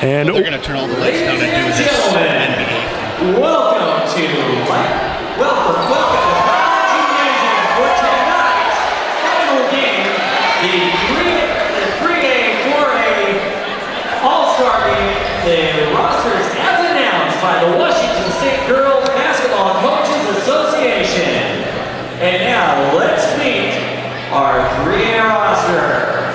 And they're going to turn all the lights down and do this NBA. Welcome to Gymnasium for tonight's final game, the 3A, 4A All-Star game. The rosters as announced by the Washington State Girls Basketball Coaches Association. And now let's meet our 3A roster.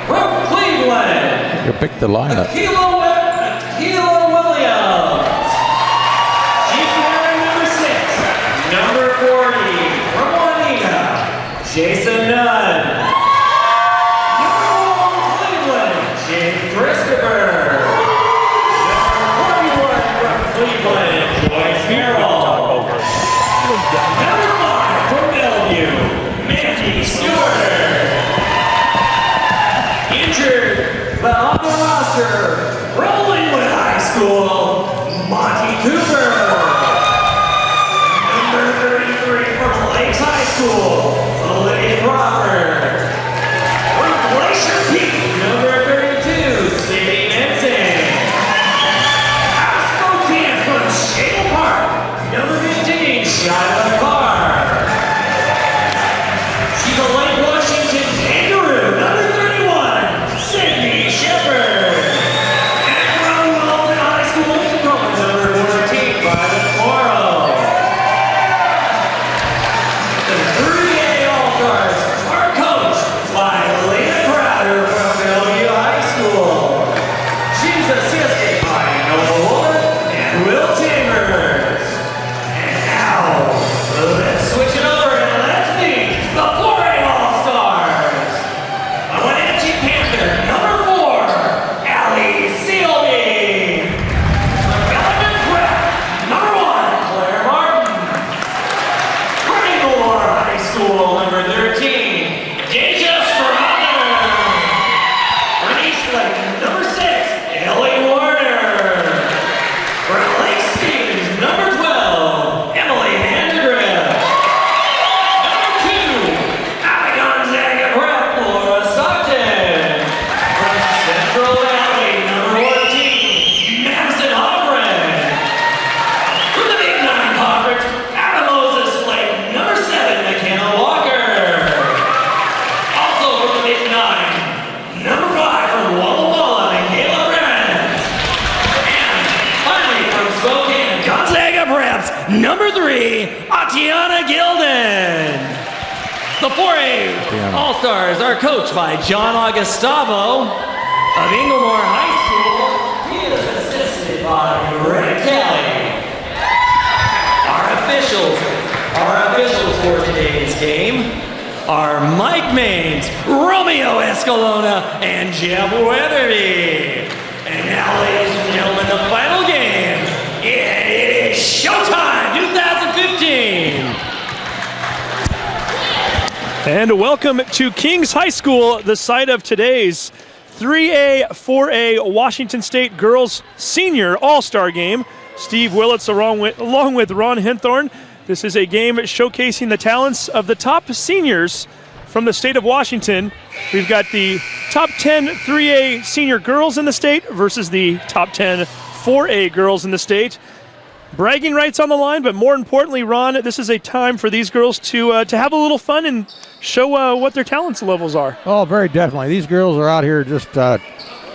From Cleveland, you pick the lineup. Akila Williams. She's wearing number 6. Number 40 from Juanita, Jason Nunn. Number 1 Cleveland, James Christopher. Number 41 from Cleveland, Joyce Merrill. Number 5 from Bellevue, Mandy Stewart. Injured, but on the roster, from Linwood High School, Monty Cooper. Number 33 from Lakes High School, Olivia Crawford. From Glacier Peak, number 32, Sadie Benson. Spokane from Shale Park, number 15, Shyla Carr. She's a Lake Washington Kangaroo, number 31, Sydney Shepard. And from Wilton High School, Tacoma, number 14, Violet Morrow. The 3A All-Stars are coached by Lena Crowder from Bellevue High School. She's assisted by Noah Ward and Will Chambers. And now, let's switch it over and let's meet the 4A All-Stars. A Wenatchee Panther, number 4, Allie Seelby. From Prep, number 1, Claire Martin. Greenmore High School, number 13, Deja Sperano. From Eastlake, number 6, Ellie Warner. From Lake Stevens, number 12, Emily Vandergrift. Number 2, out of Gonzaga Prep, Laura Stockton. From Central Valley, number 14, Madison Hoffman. From the Big 9 Conference, out of Moses Lake, number 7, McKenna Walker. Also from the Big 9, number 5 from Walla Walla, Michaela Brent. And finally from Spokane, Gonzaga Preps, number 3, Atiana Gilden. The 4A All-Stars are coached by John Augustavo of Inglemore High School. He is assisted by Rick Kelly. Our officials for today's game are Mike Maines, Romeo Escalona, and Jeff Weatherby. And now, ladies and gentlemen, the final game. It is showtime 2015. And welcome to Kings High School, the site of today's 3A, 4A Washington State Girls Senior All-Star Game. Steve Willits along with Ron Henthorn. This is a game showcasing the talents of the top seniors from the state of Washington. We've got the top 10 3A senior girls in the state versus the top 10 4A girls in the state. Bragging rights on the line, but more importantly, Ron, this is a time for these girls to have a little fun and show what their talents levels are. Oh, very definitely. These girls are out here just to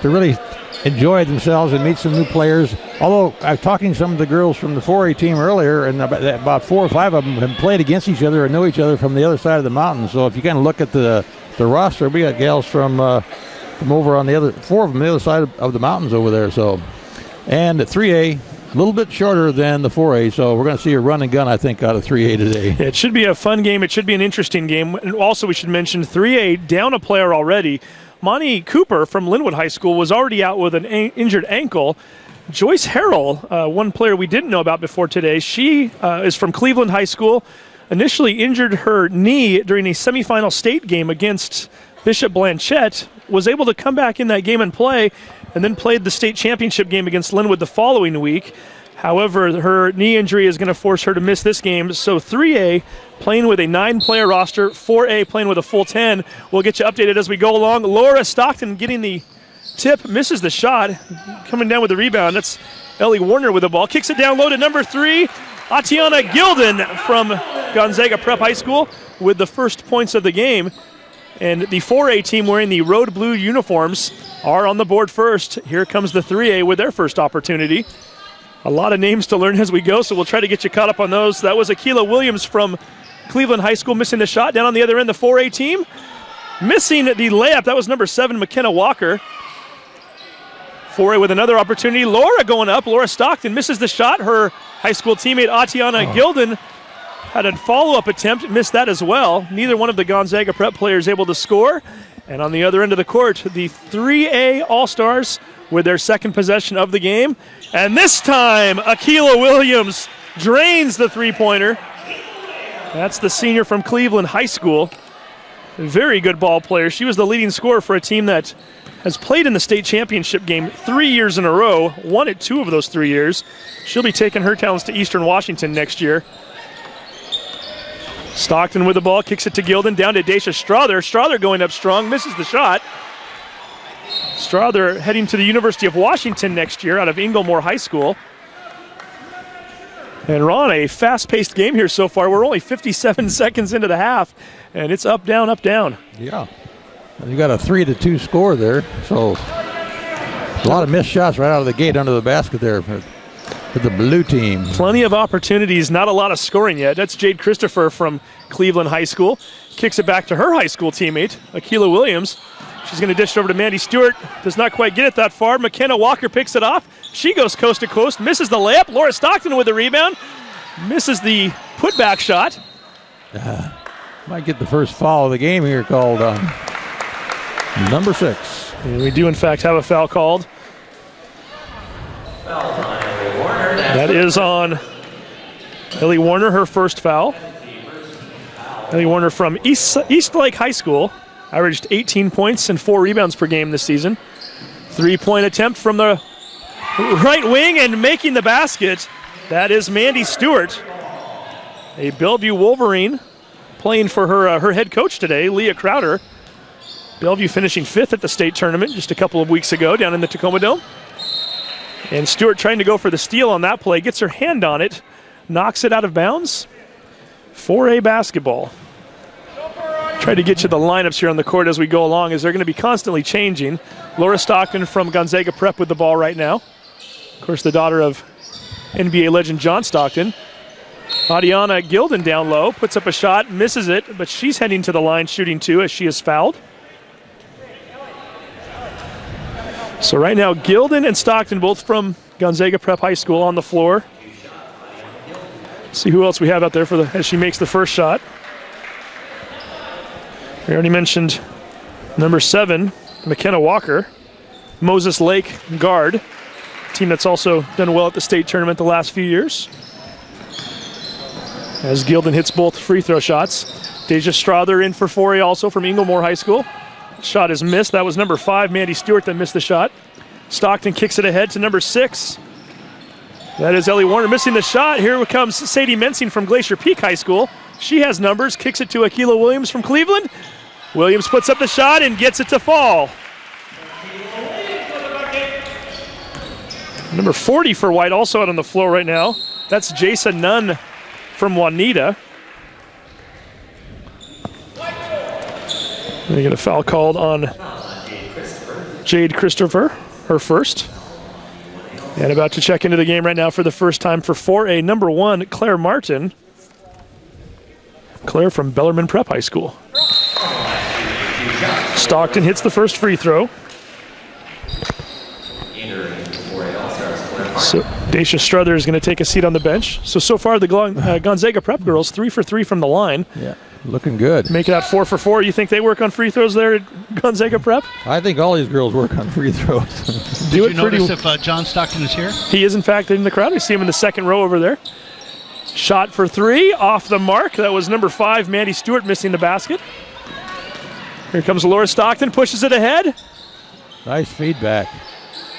really enjoy themselves and meet some new players. Although I was talking to some of the girls from the 4A team earlier, and about 4 or 5 of them have played against each other and know each other from the other side of the mountain. So if you kind of look at the roster, we got gals from over on the other, 4 of them the other side of the mountains over there. So, and at 3A, a little bit shorter than the 4A, so we're going to see a run and gun, I think, out of 3A today. It should be a fun game. It should be an interesting game. And also, we should mention 3A down a player already. Monty Cooper from Linwood High School was already out with an injured ankle. Joyce Harrell, one player we didn't know about before today, she is from Cleveland High School. Initially injured her knee during a semifinal state game against Bishop Blanchette, was able to come back in that game and play, and then played the state championship game against Linwood the following week. However, her knee injury is going to force her to miss this game. So 3A playing with a 9-player roster, 4A playing with a full 10. We'll get you updated as we go along. Laura Stockton getting the tip, misses the shot. Coming down with the rebound, that's Ellie Warner with the ball. Kicks it down low to number 3, Atiana Gilden from Gonzaga Prep High School with the first points of the game. And the 4A team wearing the road blue uniforms are on the board first. Here comes the 3A with their first opportunity. A lot of names to learn as we go, so we'll try to get you caught up on those. That was Akila Williams from Cleveland High School missing the shot. Down on the other end, the 4A team missing the layup. That was number 7, McKenna Walker. 4A with another opportunity. Laura going up. Laura Stockton misses the shot. Her high school teammate, Atiana Gilden, had a follow-up attempt, missed that as well. Neither one of the Gonzaga Prep players able to score. And on the other end of the court, the 3A All-Stars with their second possession of the game. And this time, Akila Williams drains the three-pointer. That's the senior from Cleveland High School. Very good ball player. She was the leading scorer for a team that has played in the state championship game 3 years in a row, won it 2 of those 3 years. She'll be taking her talents to Eastern Washington next year. Stockton with the ball, kicks it to Gilden, down to Daisha Strother. Strother going up strong, misses the shot. Strother heading to the University of Washington next year out of Inglemoor High School. And Ron, a fast-paced game here so far. We're only 57 seconds into the half, and it's up, down, up, down. Yeah. You got a 3-2 score there, so a lot of missed shots right out of the gate under the basket there for the blue team. Plenty of opportunities, not a lot of scoring yet. That's Jade Christopher from Cleveland High School. Kicks it back to her high school teammate, Akila Williams. She's going to dish it over to Mandy Stewart. Does not quite get it that far. McKenna Walker picks it off. She goes coast to coast, misses the layup. Laura Stockton with the rebound. Misses the putback shot. Might get the first foul of the game here called number 6. And we do, in fact, have a foul called. That is on Ellie Warner, her first foul. Ellie Warner from East Lake High School. Averaged 18 points and 4 rebounds per game this season. 3-point attempt from the right wing and making the basket. That is Mandy Stewart, a Bellevue Wolverine, playing for her head coach today, Leah Crowder. Bellevue finishing 5th at the state tournament just a couple of weeks ago down in the Tacoma Dome. And Stewart trying to go for the steal on that play, gets her hand on it, knocks it out of bounds. 4A basketball. Try to get you the lineups here on the court as we go along, as they're going to be constantly changing. Laura Stockton from Gonzaga Prep with the ball right now. Of course, the daughter of NBA legend John Stockton. Adiana Gilden down low, puts up a shot, misses it, but she's heading to the line shooting 2 as she is fouled. So right now, Gilden and Stockton, both from Gonzaga Prep High School, on the floor. See who else we have out there as she makes the first shot. We already mentioned number 7, McKenna Walker, Moses Lake guard, team that's also done well at the state tournament the last few years. As Gilden hits both free throw shots. Deja Strother in for 4A also from Inglemoor High School. Shot is missed. That was number 5, Mandy Stewart, that missed the shot. Stockton kicks it ahead to number 6. That is Ellie Warner missing the shot. Here comes Sadie Mensing from Glacier Peak High School. She has numbers, kicks it to Akila Williams from Cleveland. Williams puts up the shot and gets it to fall. Number 40 for White also out on the floor right now. That's Jason Nunn from Juanita. They get a foul called on Jade Christopher, her first. And about to check into the game right now for the first time for 4A, number 1, Claire Martin. Claire from Bellarmine Prep High School. Stockton hits the first free throw. So Daisha Strother is going to take a seat on the bench. So far the Gonzaga Prep girls 3 for 3 from the line. Yeah, looking good. Make it out 4 for 4. You think they work on free throws there at Gonzaga Prep? I think all these girls work on free throws. Did you notice if John Stockton is here? He is in fact in the crowd. We see him in the second row over there. Shot for 3, off the mark. That was number 5, Mandy Stewart, missing the basket. Here comes Laura Stockton, pushes it ahead. Nice feedback.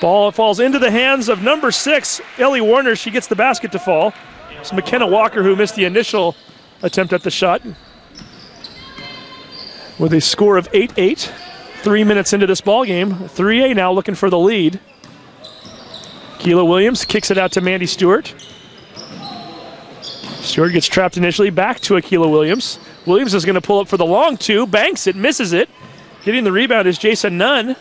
Ball falls into the hands of number 6, Ellie Warner. She gets the basket to fall. It's McKenna Walker who missed the initial attempt at the shot. With a score of 8-8. 3 minutes into this ball game. 3A now looking for the lead. Keela Williams kicks it out to Mandy Stewart. Stewart gets trapped initially, back to Akila Williams. Williams is going to pull up for the long two, banks it, misses it. Getting the rebound is Jason Nunn.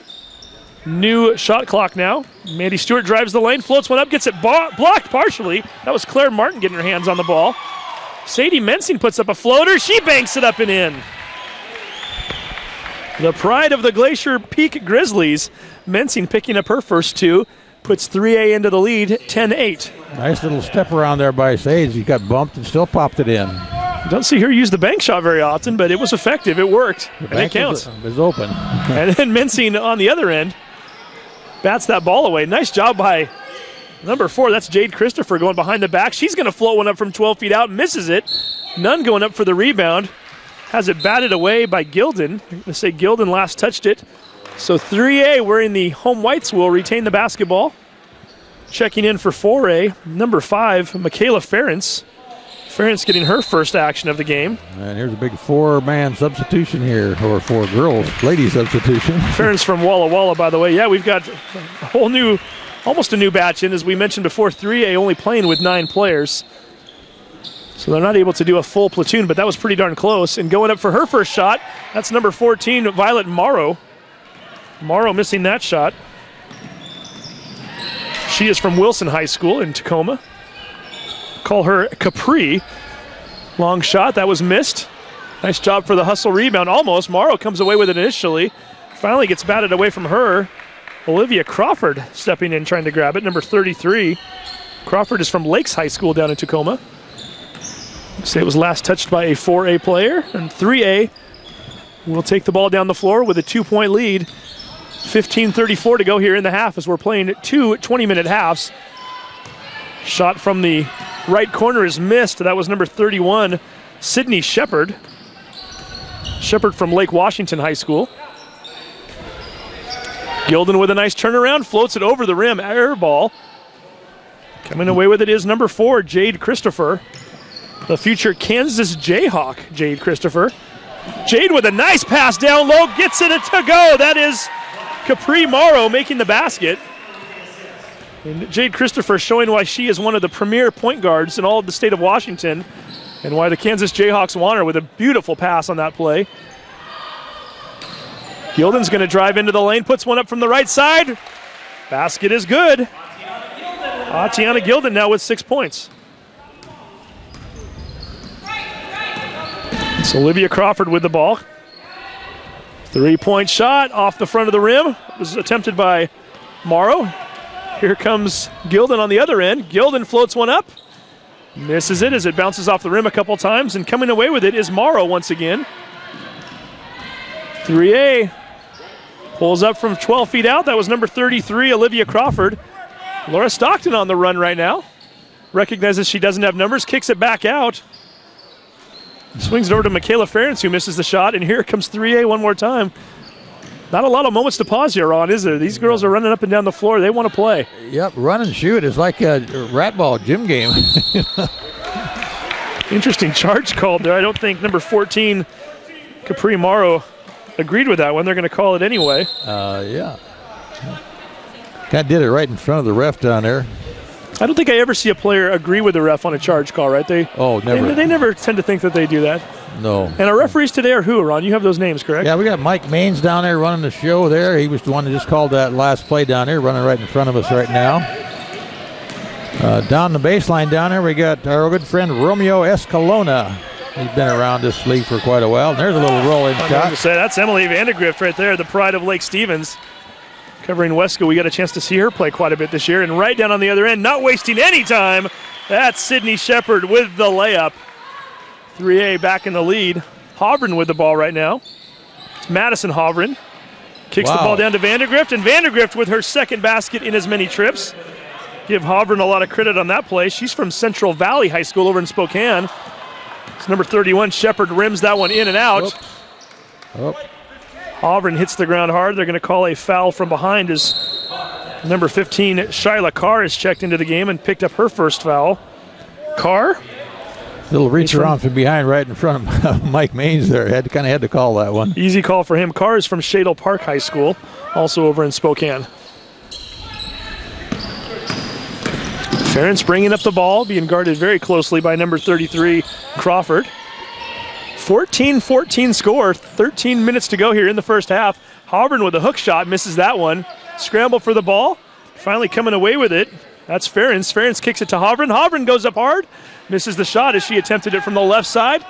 New shot clock now. Mandy Stewart drives the lane, floats one up, gets it blocked partially. That was Claire Martin getting her hands on the ball. Sadie Mensing puts up a floater. She banks it up and in. The pride of the Glacier Peak Grizzlies. Mensing picking up her first two. Puts 3A into the lead, 10-8. Nice little step around there by Sage. He got bumped and still popped it in. Don't see her use the bank shot very often, but it was effective. It worked, and it counts. Is open. And then Mensing on the other end bats that ball away. Nice job by number 4. That's Jade Christopher going behind the back. She's going to float one up from 12 feet out, misses it. Nunn going up for the rebound. Has it batted away by Gilden. I'm going to say Gilden last touched it. So 3A, wearing the home whites, will retain the basketball. Checking in for 4A, number 5, Michaela Ferentz. Ferentz getting her first action of the game. And here's a big 4-man substitution here, or 4 girls, lady substitution. Ferentz from Walla Walla, by the way. Yeah, we've got a whole new, almost a new batch in. As we mentioned before, 3A only playing with 9 players. So they're not able to do a full platoon, but that was pretty darn close. And going up for her first shot, that's number 14, Violet Morrow. Morrow missing that shot. She is from Wilson High School in Tacoma. Call her Capri. Long shot, that was missed. Nice job for the hustle rebound, almost. Morrow comes away with it initially. Finally gets batted away from her. Olivia Crawford stepping in, trying to grab it, number 33. Crawford is from Lakes High School down in Tacoma. Say it was last touched by a 4A player, and 3A will take the ball down the floor with a 2-point lead. 15:34 to go here in the half as we're playing 2 20-minute halves. Shot from the right corner is missed. That was number 31, Sydney Shepard. Shepard from Lake Washington High School. Gilden with a nice turnaround, floats it over the rim, air ball. Coming away with it is number 4, Jade Christopher. The future Kansas Jayhawk, Jade Christopher. Jade with a nice pass down low, gets it to go. That is Capri Morrow making the basket. And Jade Christopher showing why she is one of the premier point guards in all of the state of Washington and why the Kansas Jayhawks want her with a beautiful pass on that play. Gilden's going to drive into the lane, puts one up from the right side. Basket is good. Atiana Gilden now with 6 points. It's Olivia Crawford with the ball. 3-point shot off the front of the rim. It was attempted by Morrow. Here comes Gilden on the other end. Gilden floats one up. Misses it as it bounces off the rim a couple times, and coming away with it is Morrow once again. 3A pulls up from 12 feet out. That was number 33, Olivia Crawford. Laura Stockton on the run right now. Recognizes she doesn't have numbers, kicks it back out. Swings it over to Michaela Ferentz, who misses the shot, and here comes 3A one more time. Not a lot of moments to pause here, Ron, is there? These girls are running up and down the floor. They want to play. Yep, run and shoot. It's like a rat ball gym game. Interesting charge called there. I don't think number 14, Capri Morrow, agreed with that one. They're going to call it anyway. Yeah. Kind of did it right in front of the ref down there. I don't think I ever see a player agree with the ref on a charge call, right? Never. They never tend to think that they do that. No. And our referees today are who, Ron? You have those names, correct? Yeah, we got Mike Maines down there running the show there. He was the one that just called that last play down there, running right in front of us right now. Down the baseline down there, we got our good friend Romeo Escalona. He's been around this league for quite a while. And there's a little roll-in shot. To say, that's Emily Vandergrift right there, the pride of Lake Stevens. Covering Wesco, we got a chance to see her play quite a bit this year. And right down on the other end, not wasting any time, that's Sydney Shepard with the layup. 3A back in the lead. Hovren with the ball right now. It's Madison Hovren. Kicks the ball down to Vandergrift, and Vandergrift with her second basket in as many trips. Give Hovren a lot of credit on that play. She's from Central Valley High School over in Spokane. It's number 31, Shepard, rims that one in and out. Hovren hits the ground hard. They're going to call a foul from behind as number 15, Shyla Carr, is checked into the game and picked up her first foul. Carr Little reach around from behind right in front of Mike Maines there. Had to call that one. Easy call for him. Carr is from Shadle Park High School, also over in Spokane. Ferentz bringing up the ball, being guarded very closely by number 33, Crawford. 14-14 score, 13 minutes to go here in the first half. Hovren with a hook shot, misses that one. Scramble for the ball, finally coming away with it. That's Ferentz. Ferentz kicks it to Hovren. Hovren goes up hard, misses the shot as she attempted it from the left side.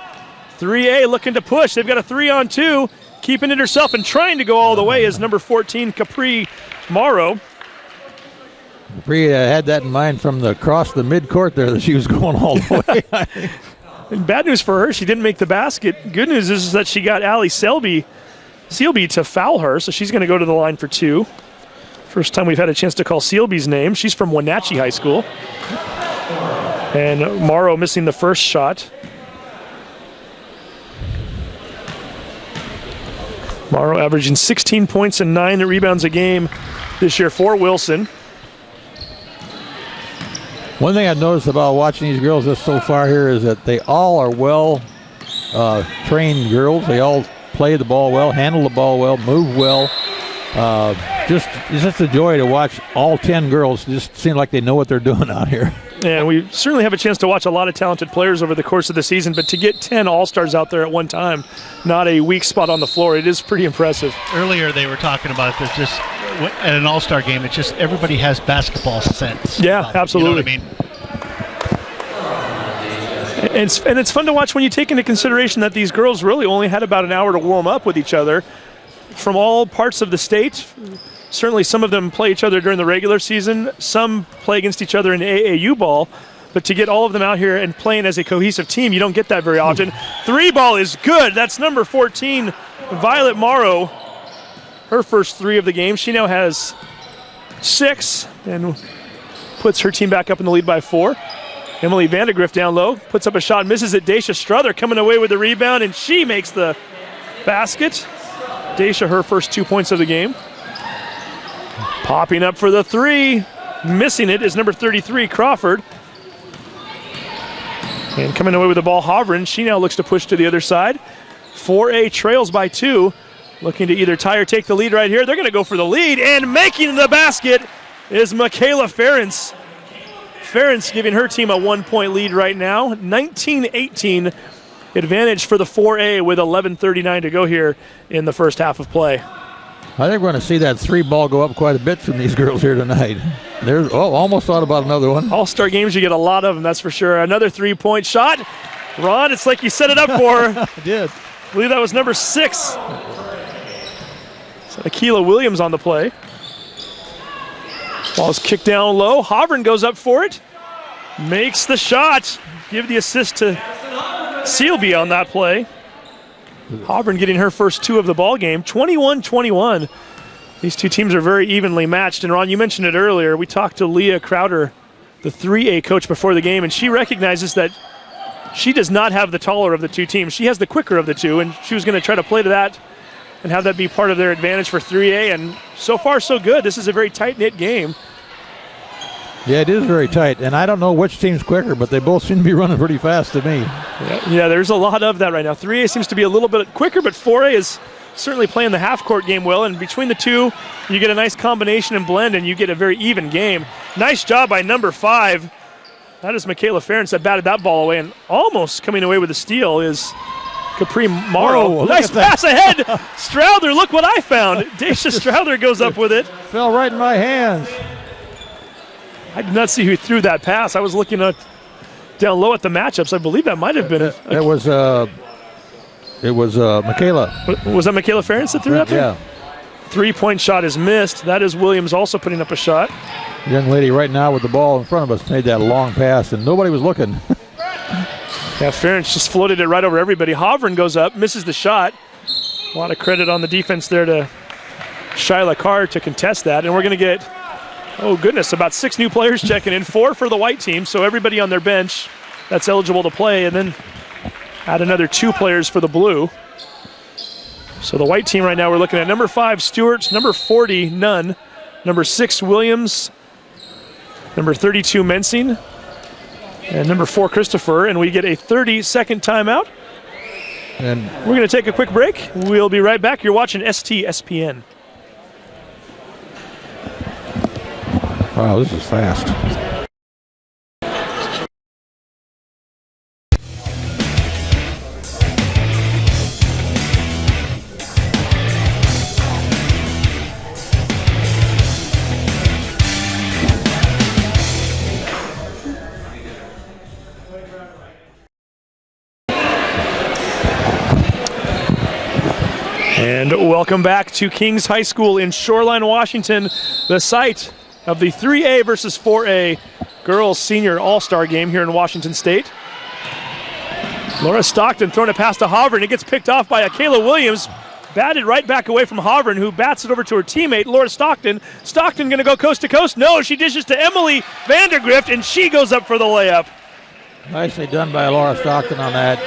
3A looking to push. They've got a 3-on-2, keeping it herself and trying to go all the way is number 14, Capri Morrow. Capri had that in mind from the across the midcourt there that she was going all the way. And bad news for her, she didn't make the basket. Good news is that she got Allie Sealby to foul her, so she's going to go to the line for 2. First time we've had a chance to call Sealby's name. She's from Wenatchee High School. And Morrow missing the first shot. Morrow averaging 16 points and 9 rebounds a game this year for Wilson. One thing I've noticed about watching these girls just so far here is that they all are well trained girls. They all play the ball well, handle the ball well, move well. It's just a joy to watch all 10 girls. Just seem like they know what they're doing out here. And we certainly have a chance to watch a lot of talented players over the course of the season, but to get 10 All-Stars out there at one time, not a weak spot on the floor, it is pretty impressive. Earlier they were talking about this just at an All-Star game. It's just everybody has basketball sense. Yeah, absolutely. You know what I mean? And it's fun to watch when you take into consideration that these girls really only had about an hour to warm up with each other from all parts of the state. Certainly some of them play each other during the regular season. Some play against each other in AAU ball. But to get all of them out here and playing as a cohesive team, you don't get that very often. 3 ball is good. That's number 14, Violet Morrow. Her first 3 of the game. She now has 6 and puts her team back up in the lead by 4. Emily Vandegrift down low, puts up a shot, misses it. Dacia Struther coming away with the rebound, and she makes the basket. Dacia, her first 2 points of the game. Popping up for the 3, missing it is number 33, Crawford. And coming away with the ball, Hovren. She now looks to push to the other side. 4A trails by 2, looking to either tie or take the lead right here. They're going to go for the lead, and making the basket is Michaela Ferentz. Ferentz giving her team a 1-point lead right now. 19-18 advantage for the 4A with 11:39 to go here in the first half of play. I think we're going to see that 3 ball go up quite a bit from these girls here tonight. There's almost thought about another one. All-Star games, you get a lot of them, that's for sure. Another 3-point shot. Ron, it's like you set it up for her. I did. I believe that was number 6. So Akila Williams on the play. Ball's kicked down low. Hovren goes up for it. Makes the shot. Give the assist to Sealby on that play. Hovren getting her first 2 of the ball game. 21-21. These two teams are very evenly matched. And Ron, you mentioned it earlier. We talked to Leah Crowder, the 3A coach, before the game, and she recognizes that she does not have the taller of the 2 teams. She has the quicker of the 2, and she was going to try to play to that and have that be part of their advantage for 3A. And so far, so good. This is a very tight-knit game. Yeah, it is very tight, and I don't know which team's quicker, but they both seem to be running pretty fast to me. Yeah, there's a lot of that right now. 3A seems to be a little bit quicker, but 4A is certainly playing the half-court game well, and between the 2, you get a nice combination and blend, and you get a very even game. Nice job by number 5. That is Michaela Ferentz that batted that ball away, and almost coming away with a steal is Capri Morrow. Whoa, nice pass ahead. Strowther, look what I found. Dacia Strowther goes up with it. Fell right in my hands. I did not see who threw that pass. I was looking down low at the matchups. I believe that might have been. It was Michaela. Was that Michaela Ferentz that threw that? Yeah. 3-point shot is missed. That is Williams also putting up a shot. Young lady right now with the ball in front of us made that long pass, and nobody was looking. Yeah, Ferentz just floated it right over everybody. Hovren goes up, misses the shot. A lot of credit on the defense there to Shyla Carr to contest that. And we're going to get, oh goodness, about 6 new players checking in. 4 for the white team, so everybody on their bench that's eligible to play, and then add another 2 players for the blue. So the white team right now, we're looking at number 5, Stewart, number 40, Nunn, number 6, Williams, number 32, Mensing, and number 4, Christopher, and we get a 30-second timeout. And We're going to take a quick break. We'll be right back. You're watching STSPN. wow, this is fast. And welcome back to Kings High School in Shoreline, Washington, the site of the 3A versus 4A girls senior all-star game here in Washington State. Laura Stockton throwing it past to Hovren. It gets picked off by Kayla Williams. Batted right back away from Hovren, who bats it over to her teammate, Laura Stockton. Stockton going to go coast to coast. No, she dishes to Emily Vandergrift, and she goes up for the layup. Nicely done by Laura Stockton on that.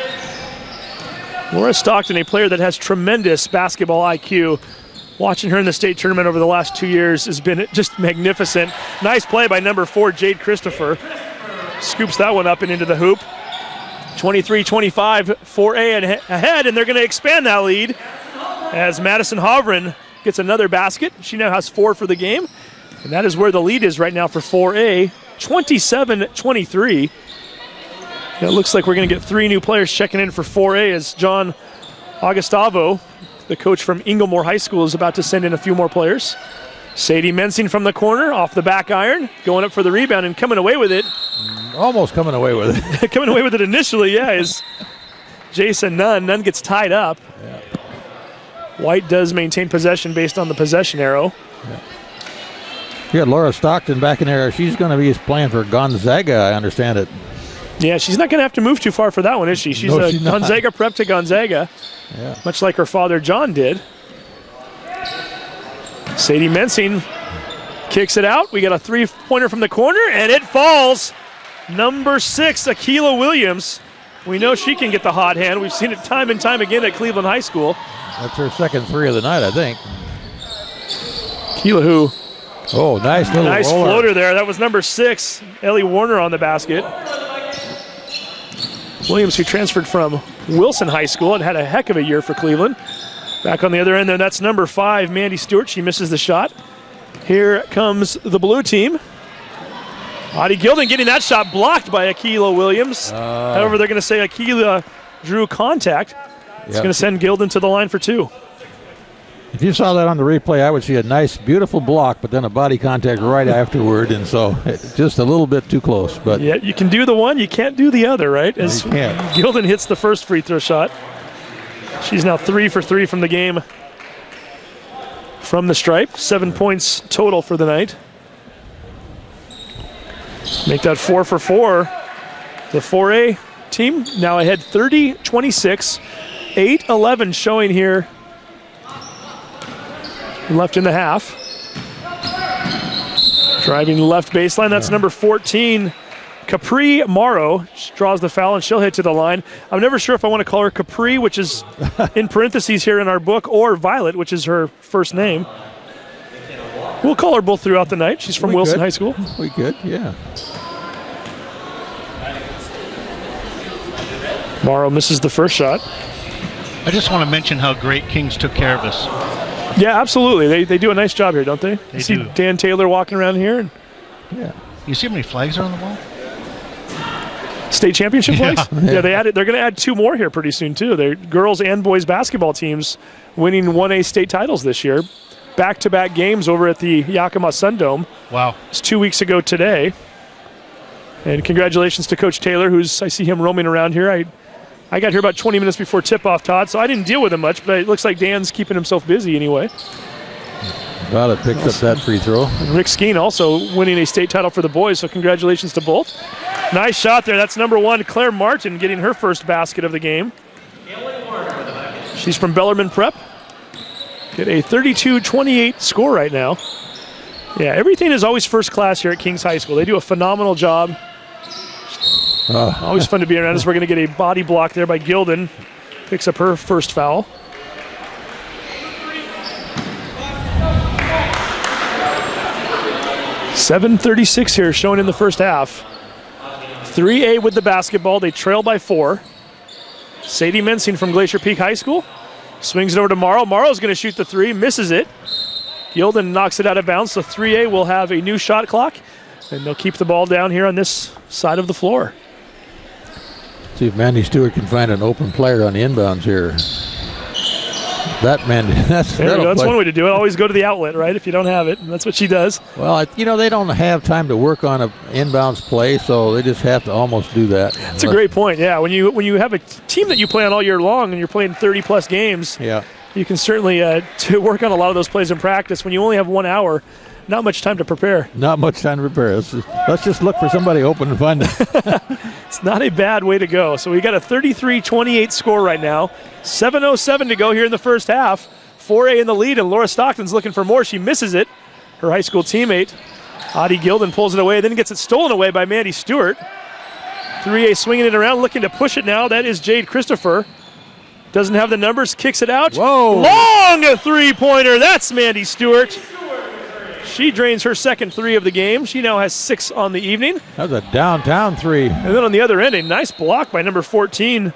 Laura Stockton, a player that has tremendous basketball IQ. Watching her in the state tournament over the last 2 years has been just magnificent. Nice play by number 4, Jade Christopher. Scoops that one up and into the hoop. 23-25, 4A ahead, and they're going to expand that lead as Madison Hovren gets another basket. She now has 4 for the game, and that is where the lead is right now for 4A, 27-23. It looks like we're going to get 3 new players checking in for 4A as John Augustavo, the coach from Inglemoor High School, is about to send in a few more players. Sadie Mensing from the corner, off the back iron, going up for the rebound and coming away with it. Almost coming away with it. Coming away with it initially, yeah, is Jason Nunn. Nunn gets tied up. Yeah. White does maintain possession based on the possession arrow. Yeah. You got Laura Stockton back in there. She's going to be playing for Gonzaga, I understand it. Yeah, she's not going to have to move too far for that one, is she? She's No, she's not. Gonzaga prep to Gonzaga, Yeah. much like her father John did. Sadie Mensing kicks it out. We got a 3-pointer from the corner, and it falls. Number 6, Akila Williams. We know she can get the hot hand. We've seen it time and time again at Cleveland High School. That's her second 3 of the night, I think. Akila, who Oh, nice little nice roller. floater there. That was number 6, Ellie Warner on the basket. Williams, who transferred from Wilson High School and had a heck of a year for Cleveland. Back on the other end there, that's number 5, Mandy Stewart. She misses the shot. Here comes the blue team. Audie Gilden getting that shot blocked by Akila Williams. However, they're going to say Akila drew contact. It's going to send Gilden to the line for 2. If you saw that on the replay, I would see a nice, beautiful block, but then a body contact right afterward, and so just a little bit too close. But Yeah, you can do the one, you can't do the other, right? As you can't. Gilden hits the first free throw shot. She's now 3 for 3 from the game from the stripe. 7 points total for the night. Make that 4 for 4. The 4A team now ahead 30-26. 8-11 showing here left in the half. Driving left baseline, that's number 14, Capri Morrow. She draws the foul and she'll hit to the line. I'm never sure if I want to call her Capri, which is in parentheses here in our book, or Violet, which is her first name. We'll call her both throughout the night. She's from Wilson High School. We could, yeah. Morrow misses the first shot. I just want to mention how great Kings took care of us. Yeah, absolutely. They do a nice job here, don't they? They see do. Dan Taylor walking around here. And Yeah. You see how many flags are on the wall? state championship Yeah. flags? Yeah, they're going to add 2 more here pretty soon, too. They're girls and boys basketball teams winning 1A state titles this year. Back-to-back games over at the Yakima Sundome. Wow. It's 2 weeks ago today. And congratulations to Coach Taylor, I see him roaming around here. I got here about 20 minutes before tip-off, Todd, so I didn't deal with him much, but it looks like Dan's keeping himself busy anyway. Violet picked up that free throw. And Rick Skeen also winning a state title for the boys, so congratulations to both. Nice shot there. That's number 1, Claire Martin, getting her first basket of the game. She's from Bellarmine Prep. Get a 32-28 score right now. Yeah, everything is always first class here at Kings High School. They do a phenomenal job. Always fun to be around us. We're going to get a body block there by Gilden. Picks up her first foul. .736 here showing in the first half. 3A with the basketball. They trail by 4. Sadie Mensing from Glacier Peak High School swings it over to Morrow. Morrow's going to shoot the 3, misses it. Gilden knocks it out of bounds, so 3A will have a new shot clock, and they'll keep the ball down here on this side of the floor. See if Mandy Stewart can find an open player on the inbounds here. That's one way to do it. Always go to the outlet, right, if you don't have it, and that's what she does. Well, they don't have time to work on an inbounds play, so they just have to almost do that. That's a great point, yeah. When you have a team that you play on all year long and you're playing 30-plus games, yeah, you can certainly to work on a lot of those plays in practice. When you only have 1 hour, not much time to prepare. Not much time to prepare. Let's just look for somebody open and find it. It's not a bad way to go. So we got a 33-28 score right now. 7:07 to go here in the first half. 4A in the lead, and Laura Stockton's looking for more. She misses it. Her high school teammate, Audie Gilden, pulls it away, then gets it stolen away by Mandy Stewart. 3A swinging it around, looking to push it now. That is Jade Christopher. Doesn't have the numbers, kicks it out. Whoa! Long three-pointer. That's Mandy Stewart. She drains her second 3 of the game. She now has 6 on the evening. That was a downtown 3. And then on the other end, a nice block by number 14,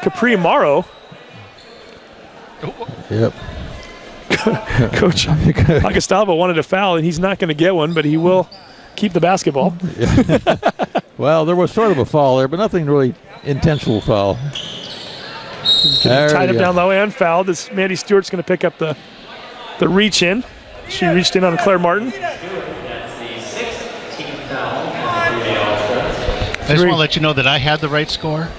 Capri Morrow. Yep. Coach Agustavo wanted a foul, and he's not going to get one, but he will keep the basketball. Well, there was sort of a foul there, but nothing really intentional foul. Tied up down low and fouled as Mandy Stewart's going to pick up the reach in. She reached in on Claire Martin. That's the 6th team foul. I just want to let you know that I had the right score,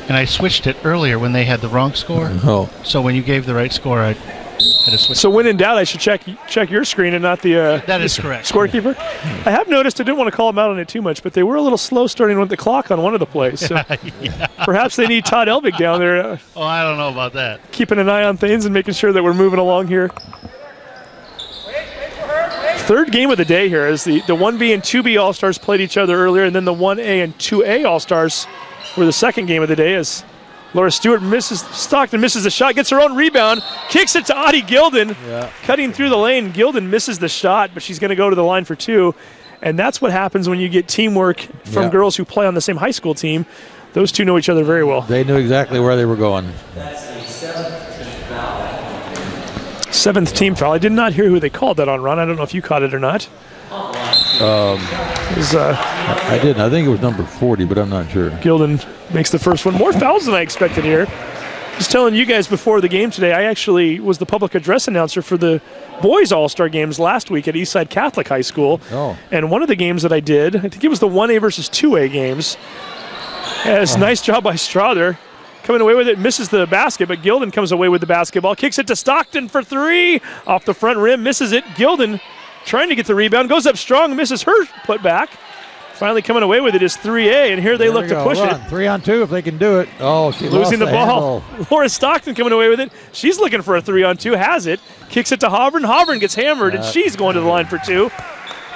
and I switched it earlier when they had the wrong score. Oh. So when you gave the right score, I had to switch. So when in doubt, I should check your screen and not the that is correct. Scorekeeper. I have noticed, I didn't want to call them out on it too much, but they were a little slow starting with the clock on one of the plays. So perhaps they need Todd Elvig down there Oh, I don't know about that. keeping an eye on things and making sure that we're moving along here. Third game of the day here as the 1B and 2B All-Stars played each other earlier, and then the 1A and 2A All-Stars were the second game of the day as Laura Stockton misses the shot, gets her own rebound, kicks it to Audie Gilden, cutting through the lane. Gilden misses the shot, but she's going to go to the line for 2. And that's what happens when you get teamwork from girls who play on the same high school team. Those two know each other very well. They knew exactly where they were going. That's the 7th team foul. 7th team foul. I did not hear who they called that on, Ron. I don't know if you caught it or not. I didn't. I think it was number 40, but I'm not sure. Gilden makes the first one. More fouls than I expected here. Just telling you guys before the game today, I actually was the public address announcer for the boys All-Star games last week at Eastside Catholic High School. Oh. And one of the games that I did, I think it was the 1A versus 2A games. Nice job by Strother. Coming away with it, misses the basket, but Gilden comes away with the basketball. Kicks it to Stockton for 3. Off the front rim, misses it. Gilden trying to get the rebound, goes up strong, misses her put back. Finally coming away with it is 3A, and here they look to push it. 3-on-2 if they can do it. Oh, she losing the ball. handle. Laura Stockton coming away with it. She's looking for a 3-on-2, has it. Kicks it to Hovren. Hovren gets hammered, and she's going to the line for 2.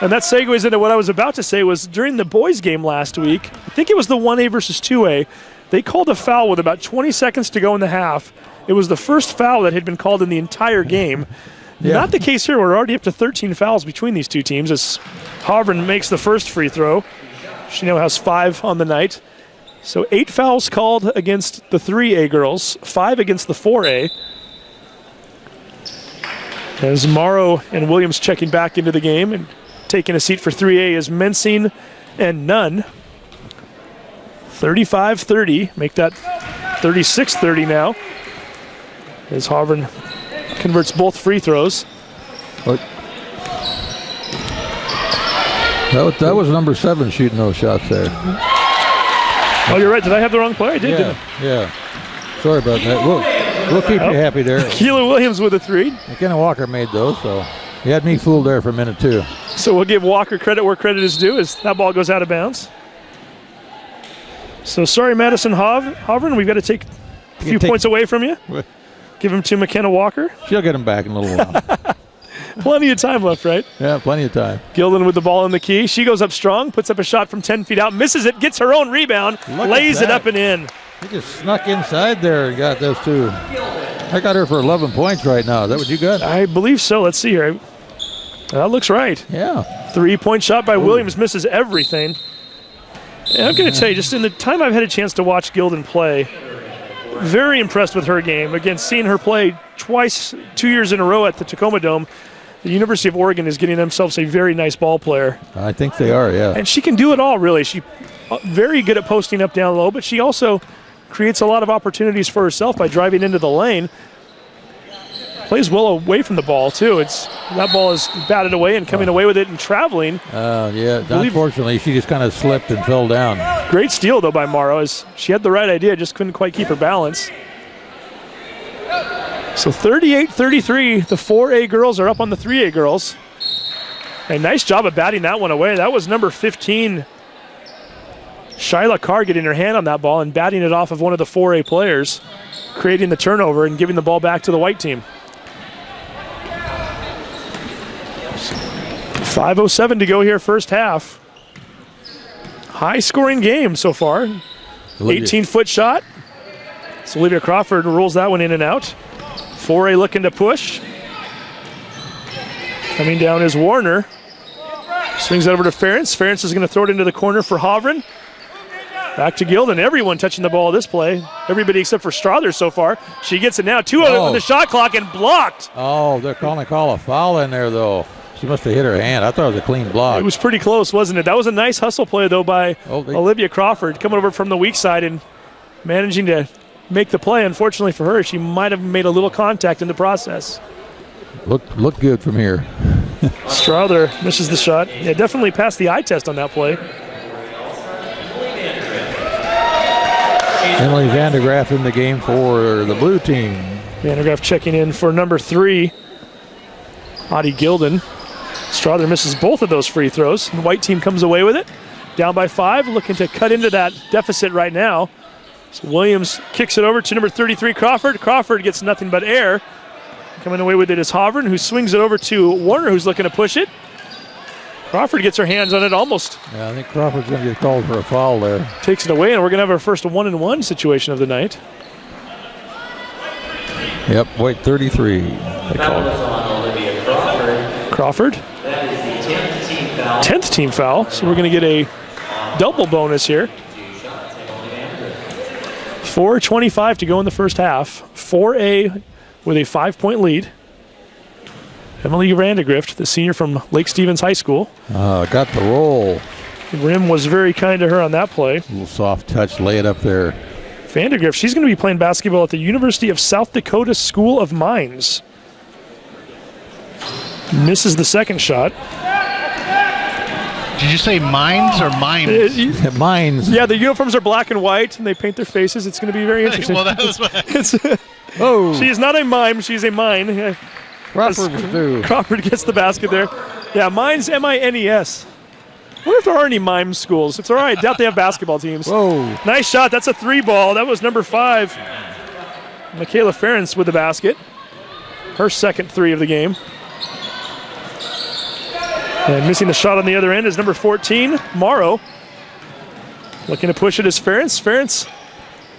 And that segues into what I was about to say was during the boys' game last week, I think it was the 1A versus 2A, they called a foul with about 20 seconds to go in the half. It was the first foul that had been called in the entire game. Not the case here. We're already up to 13 fouls between these two teams as Hovren makes the first free throw. She now has 5 on the night. So 8 fouls called against the 3A girls, 5 against the 4A. As Morrow and Williams checking back into the game and taking a seat for 3A is Mensing and Nunn. 35-30, make that 36-30 now. As Hovren converts both free throws. That was number 7 shooting those shots there. Oh, you're right. Did I have the wrong player? I did, didn't I? Yeah. Sorry about that. We'll keep you happy there. Keelan Williams with a 3. McKenna Walker made those, so he had me fooled there for a minute too. So we'll give Walker credit where credit is due as that ball goes out of bounds. So sorry, Madison Hovren, we've got to take a few points away from you. Give them to McKenna Walker. She'll get him back in a little while. Plenty of time left, right? Yeah, plenty of time. Gilden with the ball in the key. She goes up strong, puts up a shot from 10 feet out, misses it, gets her own rebound, lays it up and in. He just snuck inside there and got those 2. I got her for 11 points right now. Is that what you got? I believe so. Let's see here. That looks right. Yeah. 3-point shot by Williams, misses everything. And I'm going to tell you, just in the time I've had a chance to watch Gildan play, very impressed with her game. Again, seeing her play twice, 2 years in a row at the Tacoma Dome, the University of Oregon is getting themselves a very nice ball player. I think they are, yeah. And she can do it all, really. She's very good at posting up down low, but she also creates a lot of opportunities for herself by driving into the lane. Plays well away from the ball, too. That ball is batted away and coming away with it and traveling. Yeah, unfortunately, she just kind of slipped and fell down. Great steal, though, by Morrow. As she had the right idea, just couldn't quite keep her balance. So 38-33, the 4A girls are up on the 3A girls. A nice job of batting that one away. That was number 15, Shyla Carr, getting her hand on that ball and batting it off of one of the 4A players, creating the turnover and giving the ball back to the white team. 5:07 to go here, first half. High-scoring game so far. 18-foot shot. So Olivia Crawford rolls that one in and out. 4A looking to push. Coming down is Warner. Swings it over to Ferentz. Ferentz is going to throw it into the corner for Hovren. Back to Gildan. Everyone touching the ball this play. Everybody except for Strother so far. She gets it now. 2 of them on the shot clock and blocked. Oh, they're going to call a foul in there, though. She must have hit her hand. I thought it was a clean block. It was pretty close, wasn't it? That was a nice hustle play, though, by Olivia Crawford, coming over from the weak side and managing to make the play. Unfortunately for her, she might have made a little contact in the process. Look good from here. Strother misses the shot. Yeah, definitely passed the eye test on that play. Emily Vandergraff in the game for the blue team. Vandergraff checking in for number 3, Audie Gildan. Strother misses both of those free throws. The white team comes away with it. Down by 5, looking to cut into that deficit right now. So Williams kicks it over to number 33, Crawford. Crawford gets nothing but air. Coming away with it is Hovren, who swings it over to Warner, who's looking to push it. Crawford gets her hands on it almost. Yeah, I think Crawford's going to get called for a foul there. Takes it away, and we're going to have our first 1-and-1 situation of the night. Yep, white 33. That was on Olivia Crawford. Crawford. That is the 10th team foul. 10th team foul, so we're going to get a double bonus here. 4:25 to go in the first half. 4A with a 5-point lead. Emily Vandergrift, the senior from Lake Stevens High School. Got the roll. Rim was very kind to her on that play. A little soft touch, lay it up there. Vandergrift, she's going to be playing basketball at the University of South Dakota School of Mines. Misses the second shot. Did you say mines or mines? Mines. Yeah, the uniforms are black and white, and they paint their faces. It's going to be very interesting. Well, that was She is not a mime, she's a mine. Crawford gets the basket there. Yeah, Mines, M-I-N-E-S. I wonder if there are any mime schools. If there are, I doubt they have basketball teams. Whoa. Nice shot. That's a 3-ball. That was number 5. Michaela Ferentz with the basket. Her second 3 of the game. And missing the shot on the other end is number 14, Morrow. Looking to push it is Ferentz. Ferentz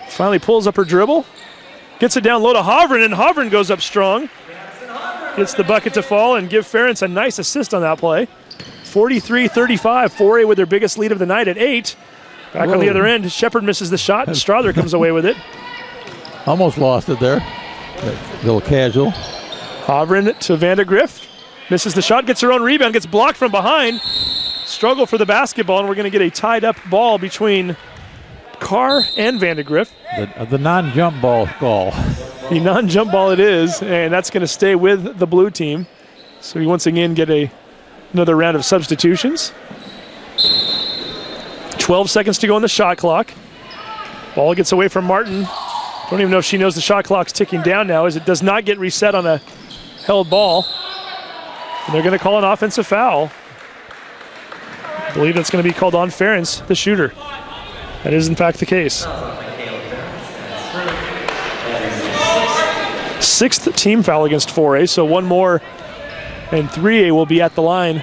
finally pulls up her dribble. Gets it down low to Hovren, and Hovren goes up strong. Gets the bucket to fall and give Ferentz a nice assist on that play. 43-35, 4A with their biggest lead of the night at 8. Back on the other end, Shepard misses the shot, and Strother comes away with it. Almost lost it there. A little casual. Hovren to Vandergrift. Misses the shot, gets her own rebound, gets blocked from behind. Struggle for the basketball, and we're going to get a tied-up ball between Carr and Vandergrift. The non-jump ball call. The non-jump ball it is, and that's going to stay with the blue team. So we once again get another round of substitutions. 12 seconds to go on the shot clock. Ball gets away from Martin. Don't even know if she knows the shot clock's ticking down now, as it does not get reset on a held ball. And they're going to call an offensive foul. I believe that's going to be called on Ferentz, the shooter. That is, in fact, the case. 6th team foul against 4A, so one more, and 3A will be at the line.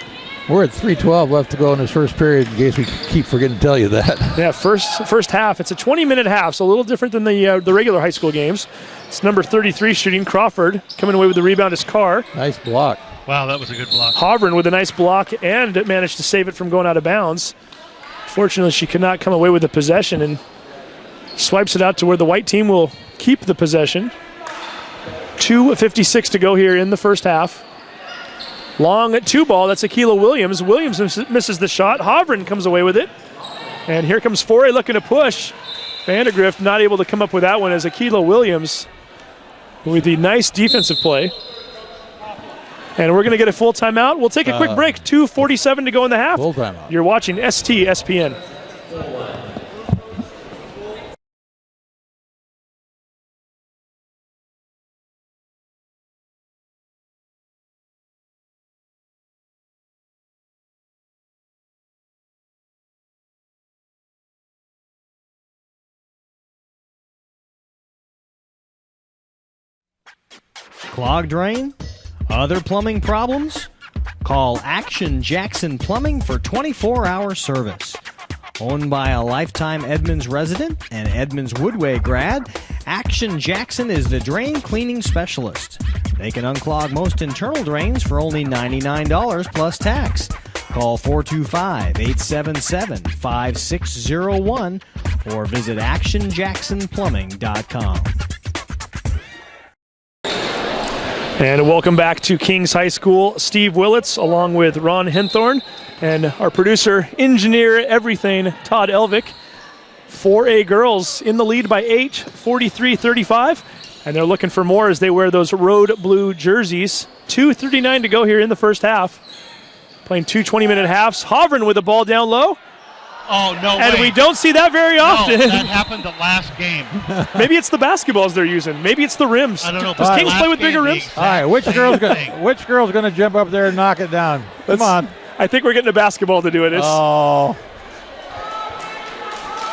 We're at 3:12 left to go in this first period, in case we keep forgetting to tell you that. Yeah, first half. It's a 20-minute half, so a little different than the regular high school games. It's number 33 shooting, Crawford. Coming away with the rebound is Carr. Nice block. Wow, that was a good block. Hovren with a nice block and managed to save it from going out of bounds. Fortunately, she could not come away with the possession and swipes it out to where the white team will keep the possession. 2:56 to go here in the first half. Long 2 ball, that's Akilah Williams. Williams misses the shot. Hovren comes away with it. And here comes Foray looking to push. Vandergrift not able to come up with that one as Akilah Williams with the nice defensive play. And we're going to get a full timeout. We'll take a quick break. 2:47 to go in the half. Full timeout. You're watching STSPN. Clogged drain? Other plumbing problems? Call Action Jackson Plumbing for 24-hour service. Owned by a lifetime Edmonds resident and Edmonds Woodway grad, Action Jackson is the drain cleaning specialist. They can unclog most internal drains for only $99 plus tax. Call 425-877-5601 or visit actionjacksonplumbing.com. And welcome back to Kings High School. Steve Willits along with Ron Henthorn and our producer, engineer, everything, Todd Elvick. 4A girls in the lead by 8, 43-35. And they're looking for more as they wear those road blue jerseys. 2:39 to go here in the first half. Playing 2 20-minute halves. Hovren with the ball down low. Oh, no And way. we don't see that very often. No, that happened the last game. Maybe it's the basketballs they're using. Maybe it's the rims. I don't know. Does Kings play with bigger rims? All right, which girl's gonna jump up there and knock it down? Come on. I think we're getting a basketball to do it. Oh.